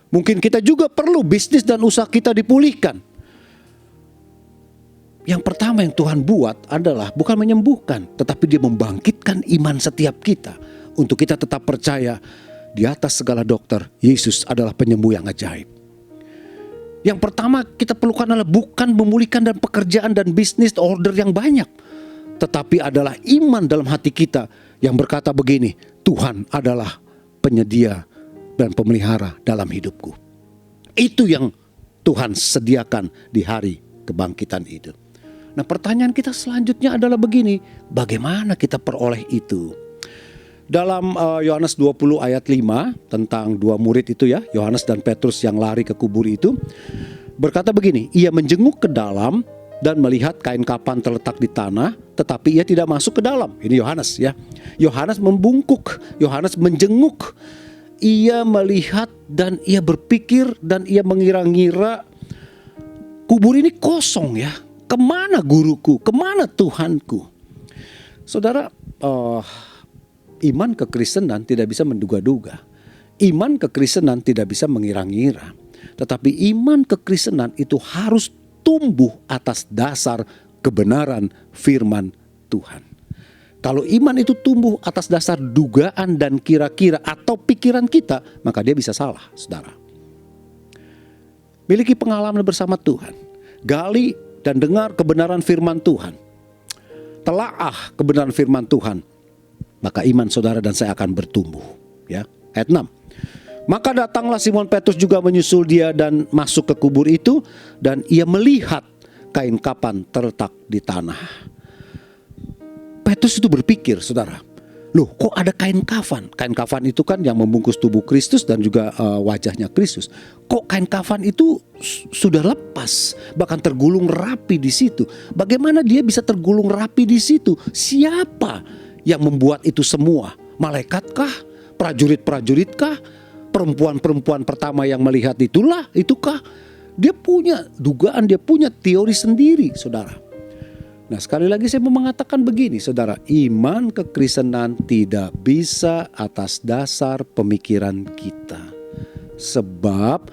Mungkin kita juga perlu bisnis dan usaha kita dipulihkan. Yang pertama yang Tuhan buat adalah bukan menyembuhkan, tetapi Dia membangkitkan iman setiap kita untuk kita tetap percaya di atas segala dokter, Yesus adalah penyembuh yang ajaib. Yang pertama kita perlukan adalah bukan memulihkan dan pekerjaan dan bisnis order yang banyak, tetapi adalah iman dalam hati kita yang berkata begini, Tuhan adalah penyedia dan pemelihara dalam hidupku. Itu yang Tuhan sediakan di hari kebangkitan itu. Nah, pertanyaan kita selanjutnya adalah begini, bagaimana kita peroleh itu? Dalam Yohanes 20 ayat 5 tentang dua murid itu ya, Yohanes dan Petrus yang lari ke kubur itu, berkata begini, ia menjenguk ke dalam dan melihat kain kapan terletak di tanah, tetapi ia tidak masuk ke dalam. Ini Yohanes ya. Yohanes membungkuk, Yohanes menjenguk. Ia melihat dan ia berpikir dan ia mengira-ngira kubur ini kosong ya. Kemana guruku? Kemana Tuhanku? Saudara, iman kekristenan tidak bisa menduga-duga. Iman kekristenan tidak bisa mengira-ngira. Tetapi iman kekristenan itu harus tumbuh atas dasar kebenaran firman Tuhan. Kalau iman itu tumbuh atas dasar dugaan dan kira-kira atau pikiran kita, maka dia bisa salah, saudara. Miliki pengalaman bersama Tuhan. Gali dan dengar kebenaran firman Tuhan. Telaah kebenaran firman Tuhan. Maka iman saudara dan saya akan bertumbuh. Ya, ayat 6. Maka datanglah Simon Petrus juga menyusul dia dan masuk ke kubur itu, dan ia melihat kain kapan terletak di tanah. Petrus itu berpikir, saudara, Loh, kok ada kain kafan? Kain kafan itu kan yang membungkus tubuh Kristus dan juga wajahnya Kristus. Kok kain kafan itu sudah lepas, bahkan tergulung rapi di situ? Bagaimana dia bisa tergulung rapi di situ? Siapa yang membuat itu semua? Malaikatkah? Prajurit-prajuritkah? Perempuan-perempuan pertama yang melihat itukah? Dia punya dugaan, dia punya teori sendiri, saudara. Nah, sekali lagi saya mau mengatakan begini, saudara, iman kekristenan tidak bisa atas dasar pemikiran kita. Sebab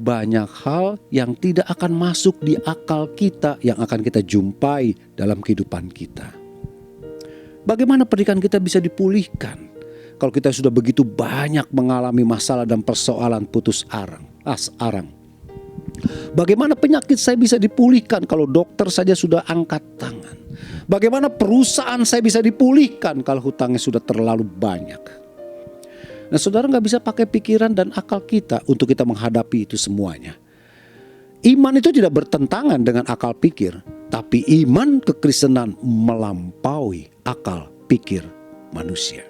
banyak hal yang tidak akan masuk di akal kita yang akan kita jumpai dalam kehidupan kita. Bagaimana pernikahan kita bisa dipulihkan kalau kita sudah begitu banyak mengalami masalah dan persoalan putus arang? Bagaimana penyakit saya bisa dipulihkan kalau dokter saja sudah angkat tangan? Bagaimana perusahaan saya bisa dipulihkan kalau hutangnya sudah terlalu banyak? Nah, saudara gak bisa pakai pikiran dan akal kita untuk kita menghadapi itu semuanya. Iman itu tidak bertentangan dengan akal pikir, tapi iman kekristenan melampaui akal pikir manusia.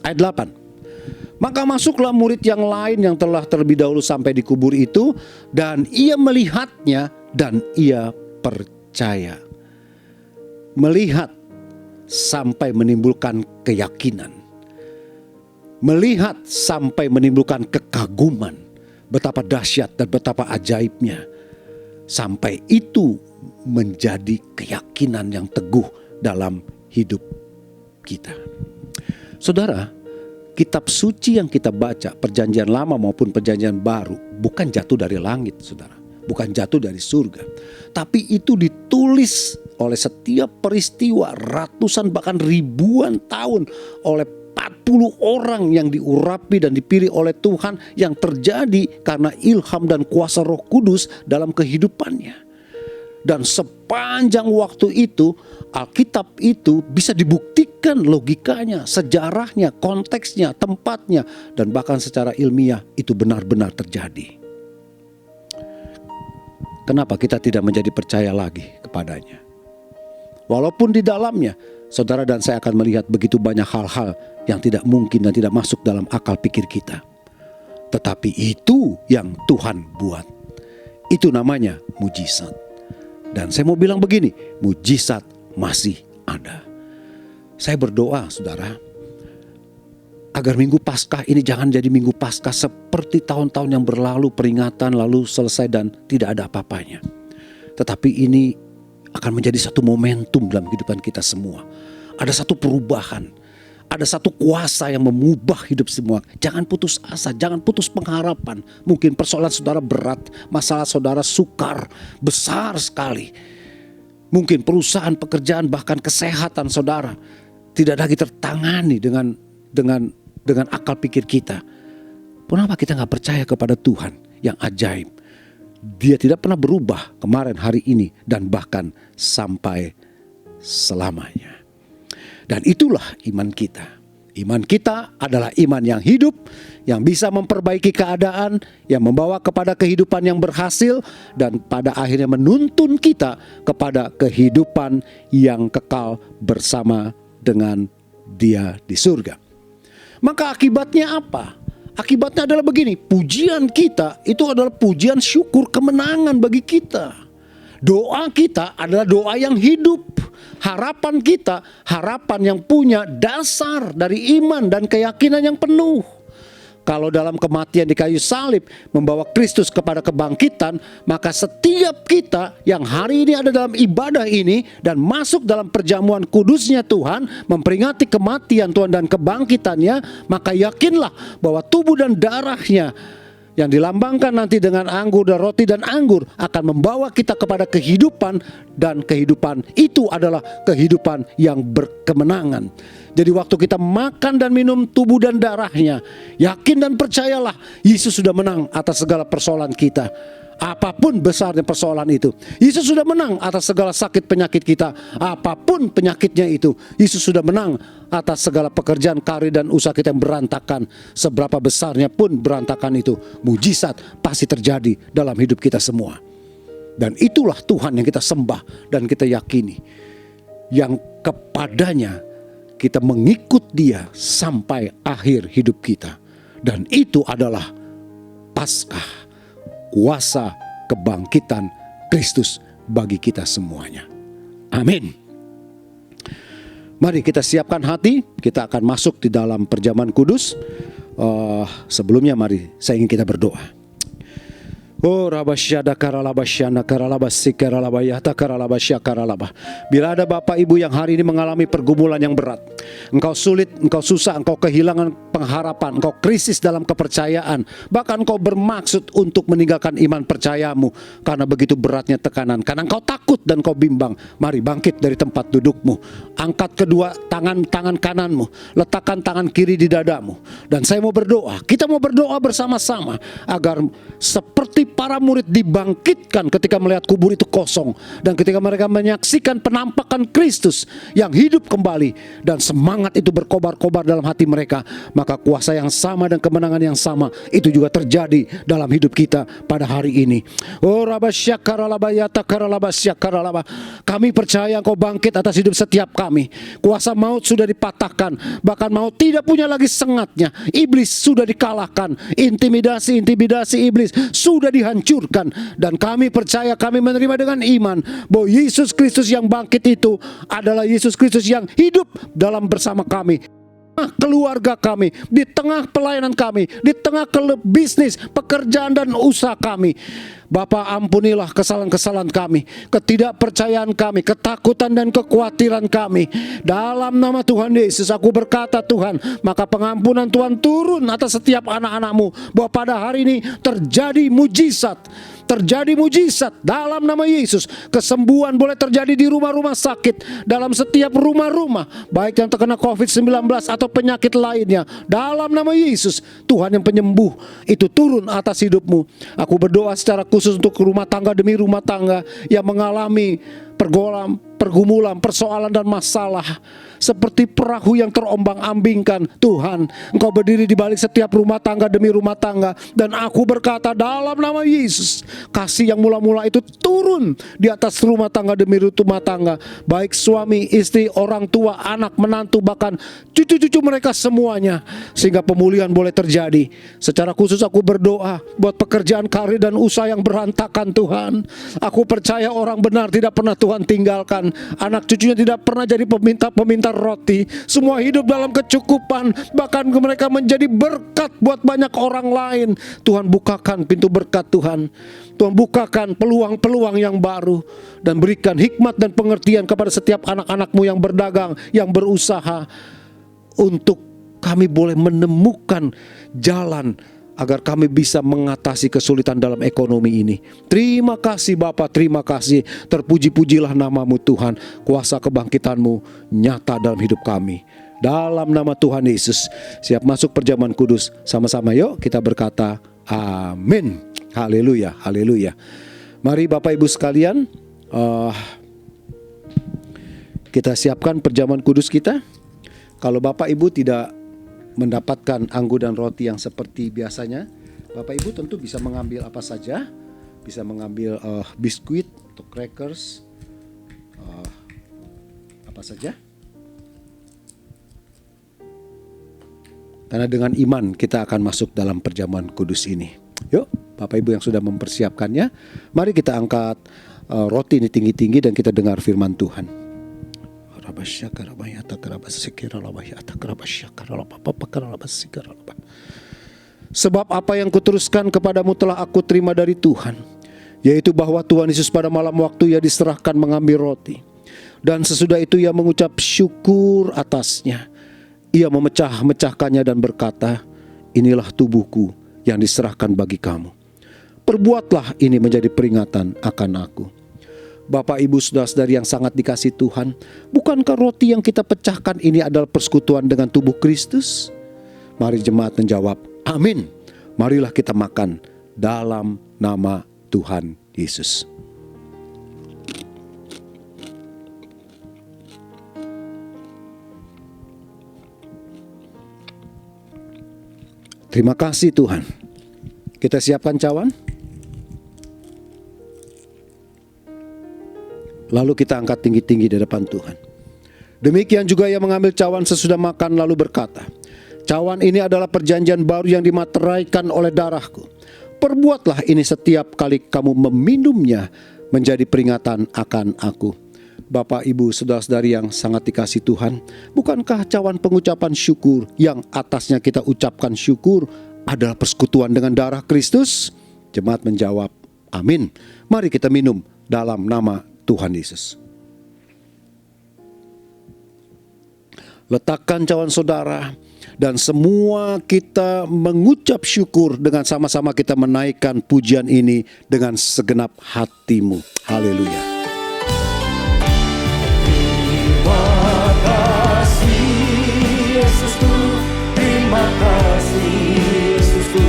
Ayat 8. Maka masuklah murid yang lain yang telah terlebih dahulu sampai di kubur itu, dan ia melihatnya dan ia percaya. Melihat sampai menimbulkan keyakinan. Melihat sampai menimbulkan kekaguman. Betapa dahsyat dan betapa ajaibnya. Sampai itu menjadi keyakinan yang teguh dalam hidup kita. Saudara, kitab suci yang kita baca, perjanjian lama maupun perjanjian baru, bukan jatuh dari langit, saudara. Bukan jatuh dari surga. Tapi itu ditulis oleh setiap peristiwa ratusan bahkan ribuan tahun oleh 40 orang yang diurapi dan dipilih oleh Tuhan, yang terjadi karena ilham dan kuasa Roh Kudus dalam kehidupannya. Dan sepanjang waktu itu Alkitab itu bisa dibuktikan logikanya, sejarahnya, konteksnya, tempatnya, dan bahkan secara ilmiah itu benar-benar terjadi. Kenapa kita tidak menjadi percaya lagi kepadanya? Walaupun di dalamnya saudara dan saya akan melihat begitu banyak hal-hal yang tidak mungkin dan tidak masuk dalam akal pikir kita. Tetapi itu yang Tuhan buat. Itu namanya mujizat. Dan saya mau bilang begini, mujizat masih ada. Saya berdoa, saudara, agar Minggu Paskah ini jangan jadi Minggu Paskah seperti tahun-tahun yang berlalu, peringatan lalu selesai dan tidak ada apa-apanya. Tetapi ini akan menjadi satu momentum dalam kehidupan kita semua. Ada satu perubahan, ada satu kuasa yang mengubah hidup semua. Jangan putus asa, jangan putus pengharapan. Mungkin persoalan saudara berat, masalah saudara sukar, besar sekali. Mungkin perusahaan, pekerjaan, bahkan kesehatan saudara tidak lagi tertangani dengan akal pikir kita. Kenapa kita gak percaya kepada Tuhan yang ajaib? Dia tidak pernah berubah kemarin, hari ini, dan bahkan sampai selamanya. Dan itulah iman kita. Iman kita adalah iman yang hidup, yang bisa memperbaiki keadaan, yang membawa kepada kehidupan yang berhasil, dan pada akhirnya menuntun kita kepada kehidupan yang kekal bersama dengan Dia di surga. Maka akibatnya apa? Akibatnya adalah begini, pujian kita itu adalah pujian syukur kemenangan bagi kita. Doa kita adalah doa yang hidup. Harapan kita, harapan yang punya dasar dari iman dan keyakinan yang penuh. Kalau dalam kematian di kayu salib membawa Kristus kepada kebangkitan, maka setiap kita yang hari ini ada dalam ibadah ini dan masuk dalam perjamuan kudusnya Tuhan, memperingati kematian Tuhan dan kebangkitannya, maka yakinlah bahwa tubuh dan darahnya yang dilambangkan nanti dengan anggur dan roti dan anggur akan membawa kita kepada kehidupan, dan kehidupan itu adalah kehidupan yang berkemenangan. Jadi waktu kita makan dan minum tubuh dan darahnya, yakin dan percayalah Yesus sudah menang atas segala persoalan kita. Apapun besarnya persoalan itu, Yesus sudah menang atas segala sakit penyakit kita. Apapun penyakitnya itu, Yesus sudah menang atas segala pekerjaan, karir dan usaha kita yang berantakan. Seberapa besarnya pun berantakan itu, mujizat pasti terjadi dalam hidup kita semua. Dan itulah Tuhan yang kita sembah dan kita yakini, yang kepadanya kita mengikut Dia sampai akhir hidup kita. Dan itu adalah Paskah, kuasa kebangkitan Kristus bagi kita semuanya. Amin. Mari kita siapkan hati, kita akan masuk di dalam perjamuan kudus. Sebelumnya mari saya ingin kita berdoa. Oh rabasyada karalabasyana karalabasikaralayata karalabasyakaralaba. Bila ada Bapak Ibu yang hari ini mengalami pergumulan yang berat, engkau sulit, engkau susah, engkau kehilangan pengharapan, engkau krisis dalam kepercayaan, bahkan engkau bermaksud untuk meninggalkan iman percayamu karena begitu beratnya tekanan, karena engkau takut dan engkau bimbang, mari bangkit dari tempat dudukmu, angkat kedua tangan kananmu, letakkan tangan kiri di dadamu, dan saya mau berdoa, kita mau berdoa bersama-sama agar seperti para murid dibangkitkan ketika melihat kubur itu kosong, dan ketika mereka menyaksikan penampakan Kristus yang hidup kembali, dan semangat itu berkobar-kobar dalam hati mereka, maka kuasa yang sama dan kemenangan yang sama itu juga terjadi dalam hidup kita pada hari ini. Oh rabasyakaralayata karalabasyakaralaba. Kami percaya Engkau bangkit atas hidup setiap kami. Kuasa maut sudah dipatahkan, bahkan maut tidak punya lagi sengatnya. Iblis sudah dikalahkan, intimidasi iblis sudah dihancurkan, dan kami percaya, kami menerima dengan iman bahwa Yesus Kristus yang bangkit itu adalah Yesus Kristus yang hidup dalam bersama kami, keluarga kami, di tengah pelayanan kami, di tengah bisnis, pekerjaan dan usaha kami. Bapa, ampunilah kesalahan-kesalahan kami, ketidakpercayaan kami, ketakutan dan kekhawatiran kami. Dalam nama Tuhan Yesus aku berkata Tuhan, maka pengampunan Tuhan turun atas setiap anak-anak-Mu, bahwa pada hari ini terjadi mujizat dalam nama Yesus. Kesembuhan boleh terjadi di rumah-rumah sakit, dalam setiap rumah-rumah, baik yang terkena COVID-19 atau penyakit lainnya. Dalam nama Yesus, Tuhan yang penyembuh itu turun atas hidupmu. Aku berdoa secara khusus untuk rumah tangga demi rumah tangga yang mengalami pergumulan, persoalan dan masalah, seperti perahu yang terombang-ambingkan. Tuhan, Engkau berdiri di balik setiap rumah tangga demi rumah tangga, dan aku berkata dalam nama Yesus, kasih yang mula-mula itu turun di atas rumah tangga demi rumah tangga, baik suami, istri, orang tua, anak, menantu, bahkan cucu-cucu mereka semuanya, sehingga pemulihan boleh terjadi. Secara khusus aku berdoa buat pekerjaan, karir dan usaha yang berantakan. Tuhan, aku percaya orang benar tidak pernah Tuhan tinggalkan, anak cucunya tidak pernah jadi peminta roti, semua hidup dalam kecukupan, bahkan mereka menjadi berkat buat banyak orang lain. Tuhan, bukakan pintu berkat Tuhan. Tuhan, bukakan peluang-peluang yang baru, dan berikan hikmat dan pengertian kepada setiap anak-anak-Mu yang berdagang, yang berusaha, untuk kami boleh menemukan jalan agar kami bisa mengatasi kesulitan dalam ekonomi ini. Terima kasih Bapa, terima kasih. Terpuji-pujilah nama-Mu Tuhan. Kuasa kebangkitan-Mu nyata dalam hidup kami. Dalam nama Tuhan Yesus. Siap masuk perjamuan kudus. Sama-sama yuk kita berkata amin. Haleluya, haleluya. Mari Bapak Ibu sekalian, kita siapkan perjamuan kudus kita. Kalau Bapak Ibu tidak mendapatkan anggur dan roti yang seperti biasanya, Bapak Ibu tentu bisa mengambil apa saja. Bisa mengambil biskuit atau crackers, apa saja. Karena dengan iman kita akan masuk dalam perjamuan kudus ini. Yuk Bapak Ibu yang sudah mempersiapkannya, mari kita angkat roti ini tinggi-tinggi dan kita dengar firman Tuhan. Sebab apa yang kuteruskan kepadamu telah aku terima dari Tuhan, yaitu bahwa Tuhan Yesus pada malam waktu Ia diserahkan mengambil roti, dan sesudah itu Ia mengucap syukur atasnya. Ia memecah-mecahkannya dan berkata, inilah tubuhku yang diserahkan bagi kamu. Perbuatlah ini menjadi peringatan akan aku. Bapak, Ibu, saudara-saudari yang sangat dikasihi Tuhan, bukankah roti yang kita pecahkan ini adalah persekutuan dengan tubuh Kristus? Mari jemaat menjawab, amin. Marilah kita makan dalam nama Tuhan Yesus. Terima kasih Tuhan. Kita siapkan cawan. Lalu kita angkat tinggi-tinggi di depan Tuhan. Demikian juga ia mengambil cawan sesudah makan lalu berkata, cawan ini adalah perjanjian baru yang dimateraikan oleh darahku. Perbuatlah ini setiap kali kamu meminumnya menjadi peringatan akan aku. Bapak, Ibu, saudara-saudari yang sangat dikasihi Tuhan, bukankah cawan pengucapan syukur yang atasnya kita ucapkan syukur adalah persekutuan dengan darah Kristus? Jemaat menjawab, amin. Mari kita minum dalam nama Tuhan Yesus. Letakkan cawan saudara, dan semua kita mengucap syukur dengan sama-sama kita menaikkan pujian ini dengan segenap hatimu. Haleluya. Terima kasih Yesusku, terima kasih Yesusku,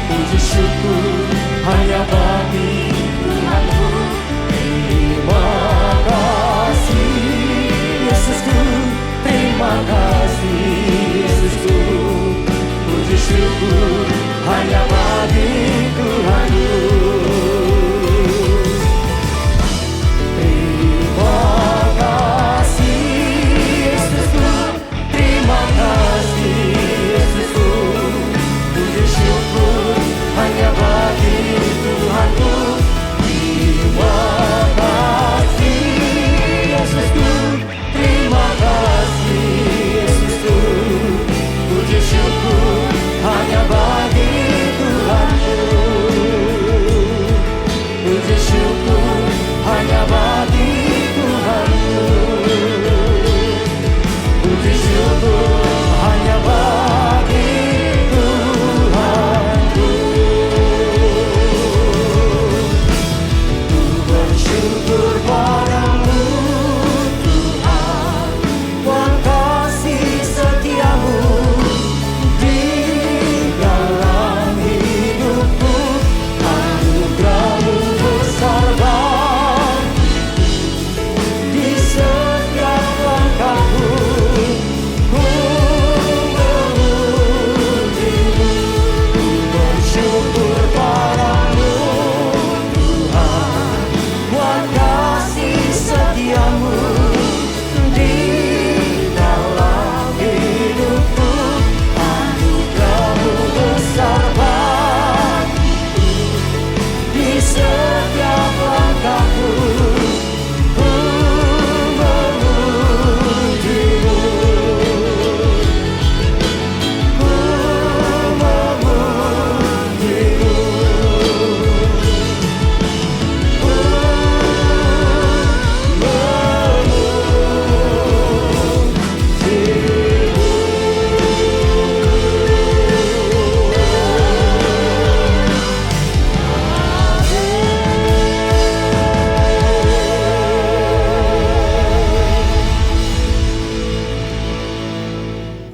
puji syukur hanya bagi Tuhanku. Terima kasih Yesusku, terima kasih Yesusku, puji syukur hanya bagi Tuhanku.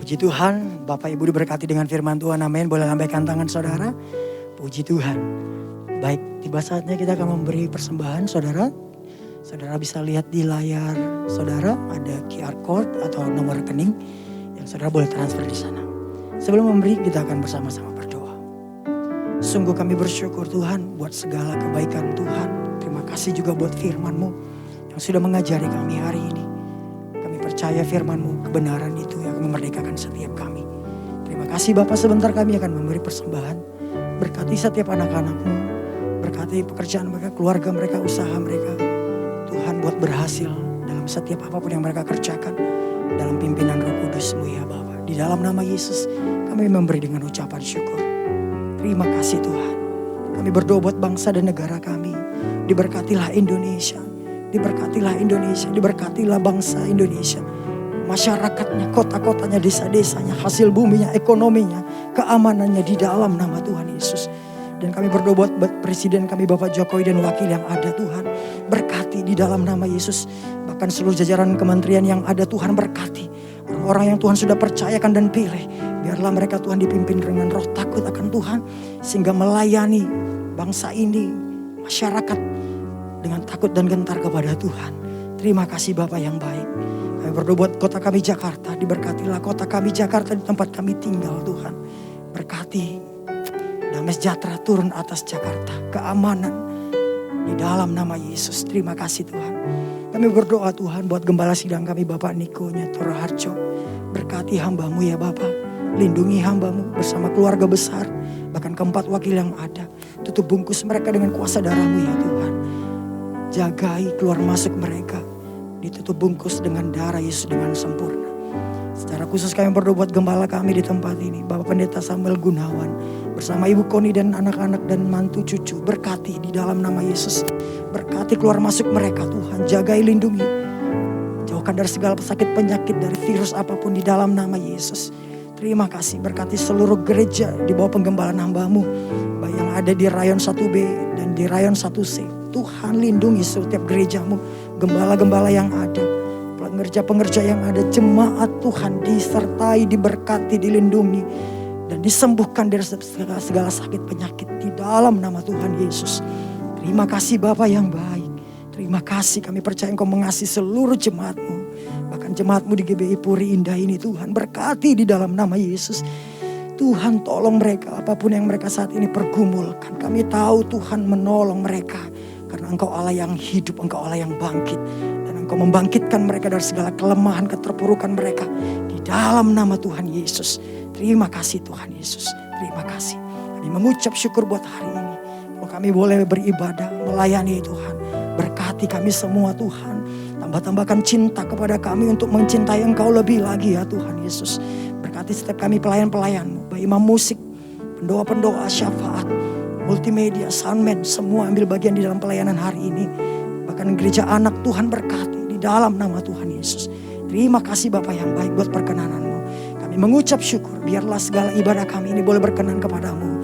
Puji Tuhan, Bapak Ibu diberkati dengan firman Tuhan, amin. Boleh lambaikan tangan saudara. Puji Tuhan. Baik, tiba saatnya kita akan memberi persembahan saudara. Saudara bisa lihat di layar saudara ada QR code atau nomor rekening yang saudara boleh transfer di sana. Sebelum memberi, kita akan bersama-sama berdoa. Sungguh kami bersyukur Tuhan buat segala kebaikan Tuhan. Terima kasih juga buat firman-Mu yang sudah mengajari kami hari ini. Kami percaya firman-Mu, kebenaran itu yang memerdekakan setiap kami. Terima kasih Bapak, sebentar kami akan memberi persembahan. Berkati setiap anak-anak-Mu, berkati pekerjaan mereka, keluarga mereka, usaha mereka. Tuhan buat berhasil dalam setiap apapun yang mereka kerjakan. Dalam pimpinan Roh Kudus-Mu ya Bapak. Di dalam nama Yesus kami memberi dengan ucapan syukur. Terima kasih Tuhan. Kami berdoa buat bangsa dan negara kami. Diberkatilah Indonesia. Diberkatilah Indonesia. Diberkatilah bangsa Indonesia. Masyarakatnya, kota-kotanya, desa-desanya, hasil buminya, ekonominya, keamanannya di dalam nama Tuhan Yesus. Dan kami berdoa buat Presiden kami Bapak Jokowi dan wakil yang ada Tuhan. Berkati di dalam nama Yesus. Bahkan seluruh jajaran kementerian yang ada Tuhan berkati. Orang-orang yang Tuhan sudah percayakan dan pilih. Biarlah mereka Tuhan dipimpin dengan roh takut akan Tuhan. Sehingga melayani bangsa ini, masyarakat dengan takut dan gentar kepada Tuhan. Terima kasih Bapak yang baik. Kami berdoa buat kota kami Jakarta. Diberkatilah kota kami Jakarta di tempat kami tinggal Tuhan. Berkati damai sejahtera turun atas Jakarta. Keamanan di dalam nama Yesus. Terima kasih Tuhan. Kami Kami berdoa Tuhan buat gembala sidang kami Bapak Niko Nyator Harjo. Berkati hamba-Mu ya Bapak. Lindungi hamba-Mu bersama keluarga besar. Bahkan keempat wakil yang ada. Tutup bungkus mereka dengan kuasa darah-Mu ya Tuhan. Jagai keluar masuk mereka. Ditutup bungkus dengan darah Yesus dengan sempurna. Secara khusus kami berdoa buat gembala kami di tempat ini. Bapak Pendeta Samuel Gunawan. Bersama Ibu Koni dan anak-anak dan mantu cucu. Berkati di dalam nama Yesus. Berkati keluar masuk mereka Tuhan. Jagai lindungi. Jauhkan dari segala pesakit penyakit. Dari virus apapun di dalam nama Yesus. Terima kasih. Berkati seluruh gereja di bawah penggembalaan hamba-Mu. Baik yang ada di rayon 1B dan di rayon 1C. Tuhan lindungi setiap gereja-Mu. Gembala-gembala yang ada. Pengerja-pengerja yang ada. Jemaat Tuhan disertai, diberkati, dilindungi. Dan disembuhkan dari segala sakit penyakit di dalam nama Tuhan Yesus. Terima kasih Bapa yang baik. Terima kasih, kami percaya Engkau mengasihi seluruh jemaat-Mu. Bahkan jemaat-Mu di GBI Puri Indah ini Tuhan berkati di dalam nama Yesus. Tuhan tolong mereka apapun yang mereka saat ini pergumulkan. Kami tahu Tuhan menolong mereka. Karena Engkau Allah yang hidup, Engkau Allah yang bangkit. Dan Engkau membangkitkan mereka dari segala kelemahan, keterpurukan mereka. Di dalam nama Tuhan Yesus. Terima kasih Tuhan Yesus. Terima kasih. Kami mengucap syukur buat hari ini. Kalau kami boleh beribadah, melayani Tuhan. Berkati kami semua Tuhan. Tambah-tambahkan cinta kepada kami untuk mencintai Engkau lebih lagi ya Tuhan Yesus. Berkati setiap kami pelayan-pelayan-Mu. Baik imam musik, pendoa-pendoa, syafaat, multimedia, soundman. Semua ambil bagian di dalam pelayanan hari ini. Bahkan gereja anak Tuhan berkati di dalam nama Tuhan Yesus. Terima kasih Bapa yang baik buat perkenanan-Mu. Kami mengucap syukur, biarlah segala ibadah kami ini boleh berkenan kepadamu.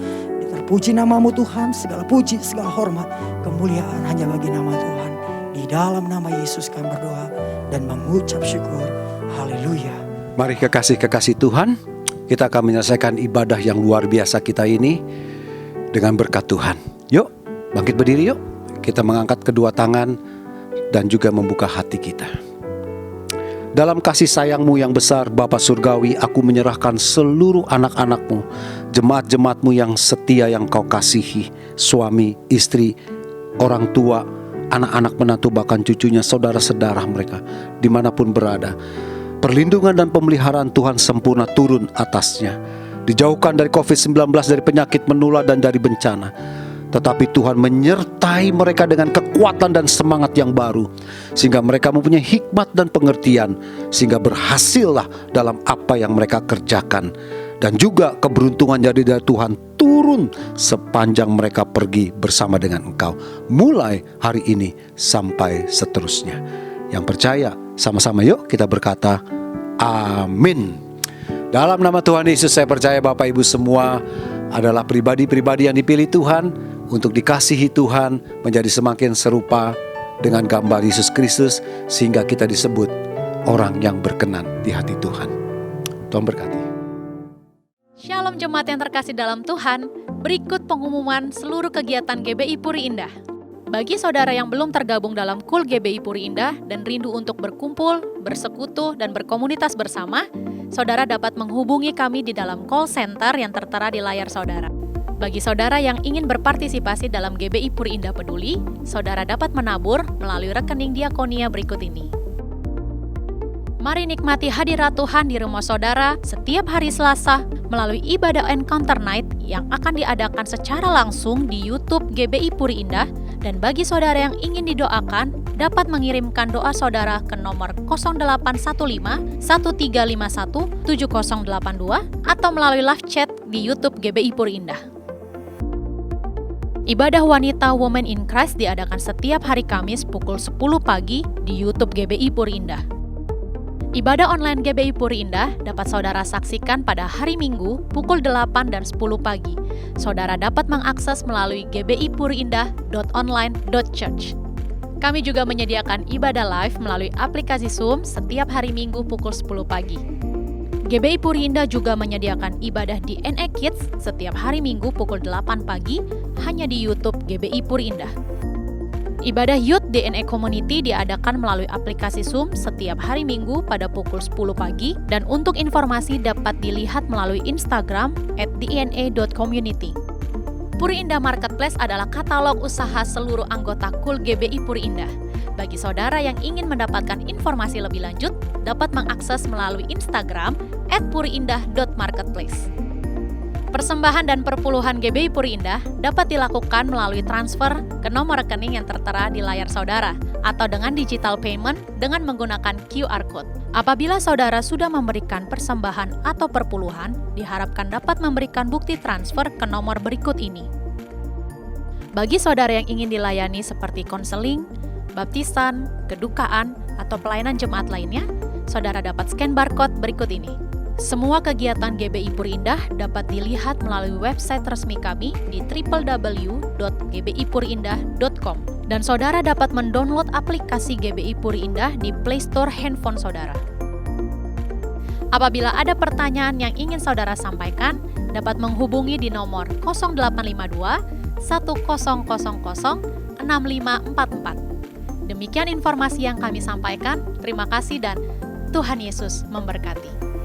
Terpuji nama-Mu Tuhan, segala puji, segala hormat, kemuliaan hanya bagi nama Tuhan. Di dalam nama Yesus kami berdoa dan mengucap syukur. Haleluya. Mari kekasih-kekasih Tuhan, kita akan menyelesaikan ibadah yang luar biasa kita ini dengan berkat Tuhan. Yuk, bangkit berdiri yuk. Kita mengangkat kedua tangan dan juga membuka hati kita. Dalam kasih sayang-Mu yang besar, Bapa Surgawi, aku menyerahkan seluruh anak-anak-Mu, jemaat-jemaat-Mu yang setia yang Kau kasihi, suami, istri, orang tua, anak-anak menantu, bahkan cucunya, saudara-saudara mereka, dimanapun berada. Perlindungan dan pemeliharaan Tuhan sempurna turun atasnya. Dijauhkan dari COVID-19, dari penyakit menular dan dari bencana. Tetapi Tuhan menyertai mereka dengan kekuatan dan semangat yang baru. Sehingga mereka mempunyai hikmat dan pengertian. Sehingga berhasillah dalam apa yang mereka kerjakan. Dan juga keberuntungan dari Tuhan turun sepanjang mereka pergi bersama dengan Engkau. Mulai hari ini sampai seterusnya. Yang percaya sama-sama yuk kita berkata amin. Dalam nama Tuhan Yesus saya percaya Bapak Ibu semua adalah pribadi-pribadi yang dipilih Tuhan untuk dikasihi Tuhan, menjadi semakin serupa dengan gambar Yesus Kristus, sehingga kita disebut orang yang berkenan di hati Tuhan. Tuhan berkati. Shalom jemaat yang terkasih dalam Tuhan, berikut pengumuman seluruh kegiatan GBI Puri Indah. Bagi saudara yang belum tergabung dalam KUL GBI Puri Indah dan rindu untuk berkumpul, bersekutu, dan berkomunitas bersama, saudara dapat menghubungi kami di dalam call center yang tertera di layar saudara. Bagi saudara yang ingin berpartisipasi dalam GBI Puri Indah Peduli, saudara dapat menabur melalui rekening diakonia berikut ini. Mari nikmati hadirat Tuhan di rumah saudara setiap hari Selasa melalui ibadah Encounter Night yang akan diadakan secara langsung di YouTube GBI Puri Indah. Dan bagi saudara yang ingin didoakan, dapat mengirimkan doa saudara ke nomor 0815 1351 7082 atau melalui live chat di YouTube GBI Puri Indah. Ibadah wanita Women in Christ diadakan setiap hari Kamis pukul 10 pagi di YouTube GBI Puri Indah. Ibadah online GBI Puri Indah dapat saudara saksikan pada hari Minggu pukul 8 dan 10 pagi. Saudara dapat mengakses melalui gbipuriindah.online.church. Kami juga menyediakan ibadah live melalui aplikasi Zoom setiap hari Minggu pukul 10 pagi. GBI Puri Indah juga menyediakan ibadah DNA Kids setiap hari Minggu pukul 8 pagi hanya di YouTube GBI Puri Indah. Ibadah Youth DNA Community diadakan melalui aplikasi Zoom setiap hari Minggu pada pukul 10 pagi dan untuk informasi dapat dilihat melalui Instagram @dna.community. Puri Indah Marketplace adalah katalog usaha seluruh anggota KUL GBI Puri Indah. Bagi saudara yang ingin mendapatkan informasi lebih lanjut, dapat mengakses melalui Instagram @puriindah.marketplace. Persembahan dan perpuluhan GBI Puri Indah dapat dilakukan melalui transfer ke nomor rekening yang tertera di layar saudara atau dengan digital payment dengan menggunakan QR Code. Apabila saudara sudah memberikan persembahan atau perpuluhan, diharapkan dapat memberikan bukti transfer ke nomor berikut ini. Bagi saudara yang ingin dilayani seperti konseling, baptisan, kedukaan, atau pelayanan jemaat lainnya, saudara dapat scan barcode berikut ini. Semua kegiatan GBI Puri Indah dapat dilihat melalui website resmi kami di www.gbipuriindah.com dan saudara dapat mendownload aplikasi GBI Puri Indah di Play Store handphone saudara. Apabila ada pertanyaan yang ingin saudara sampaikan, dapat menghubungi di nomor 0852 1000 6544. Demikian informasi yang kami sampaikan. Terima kasih dan Tuhan Yesus memberkati.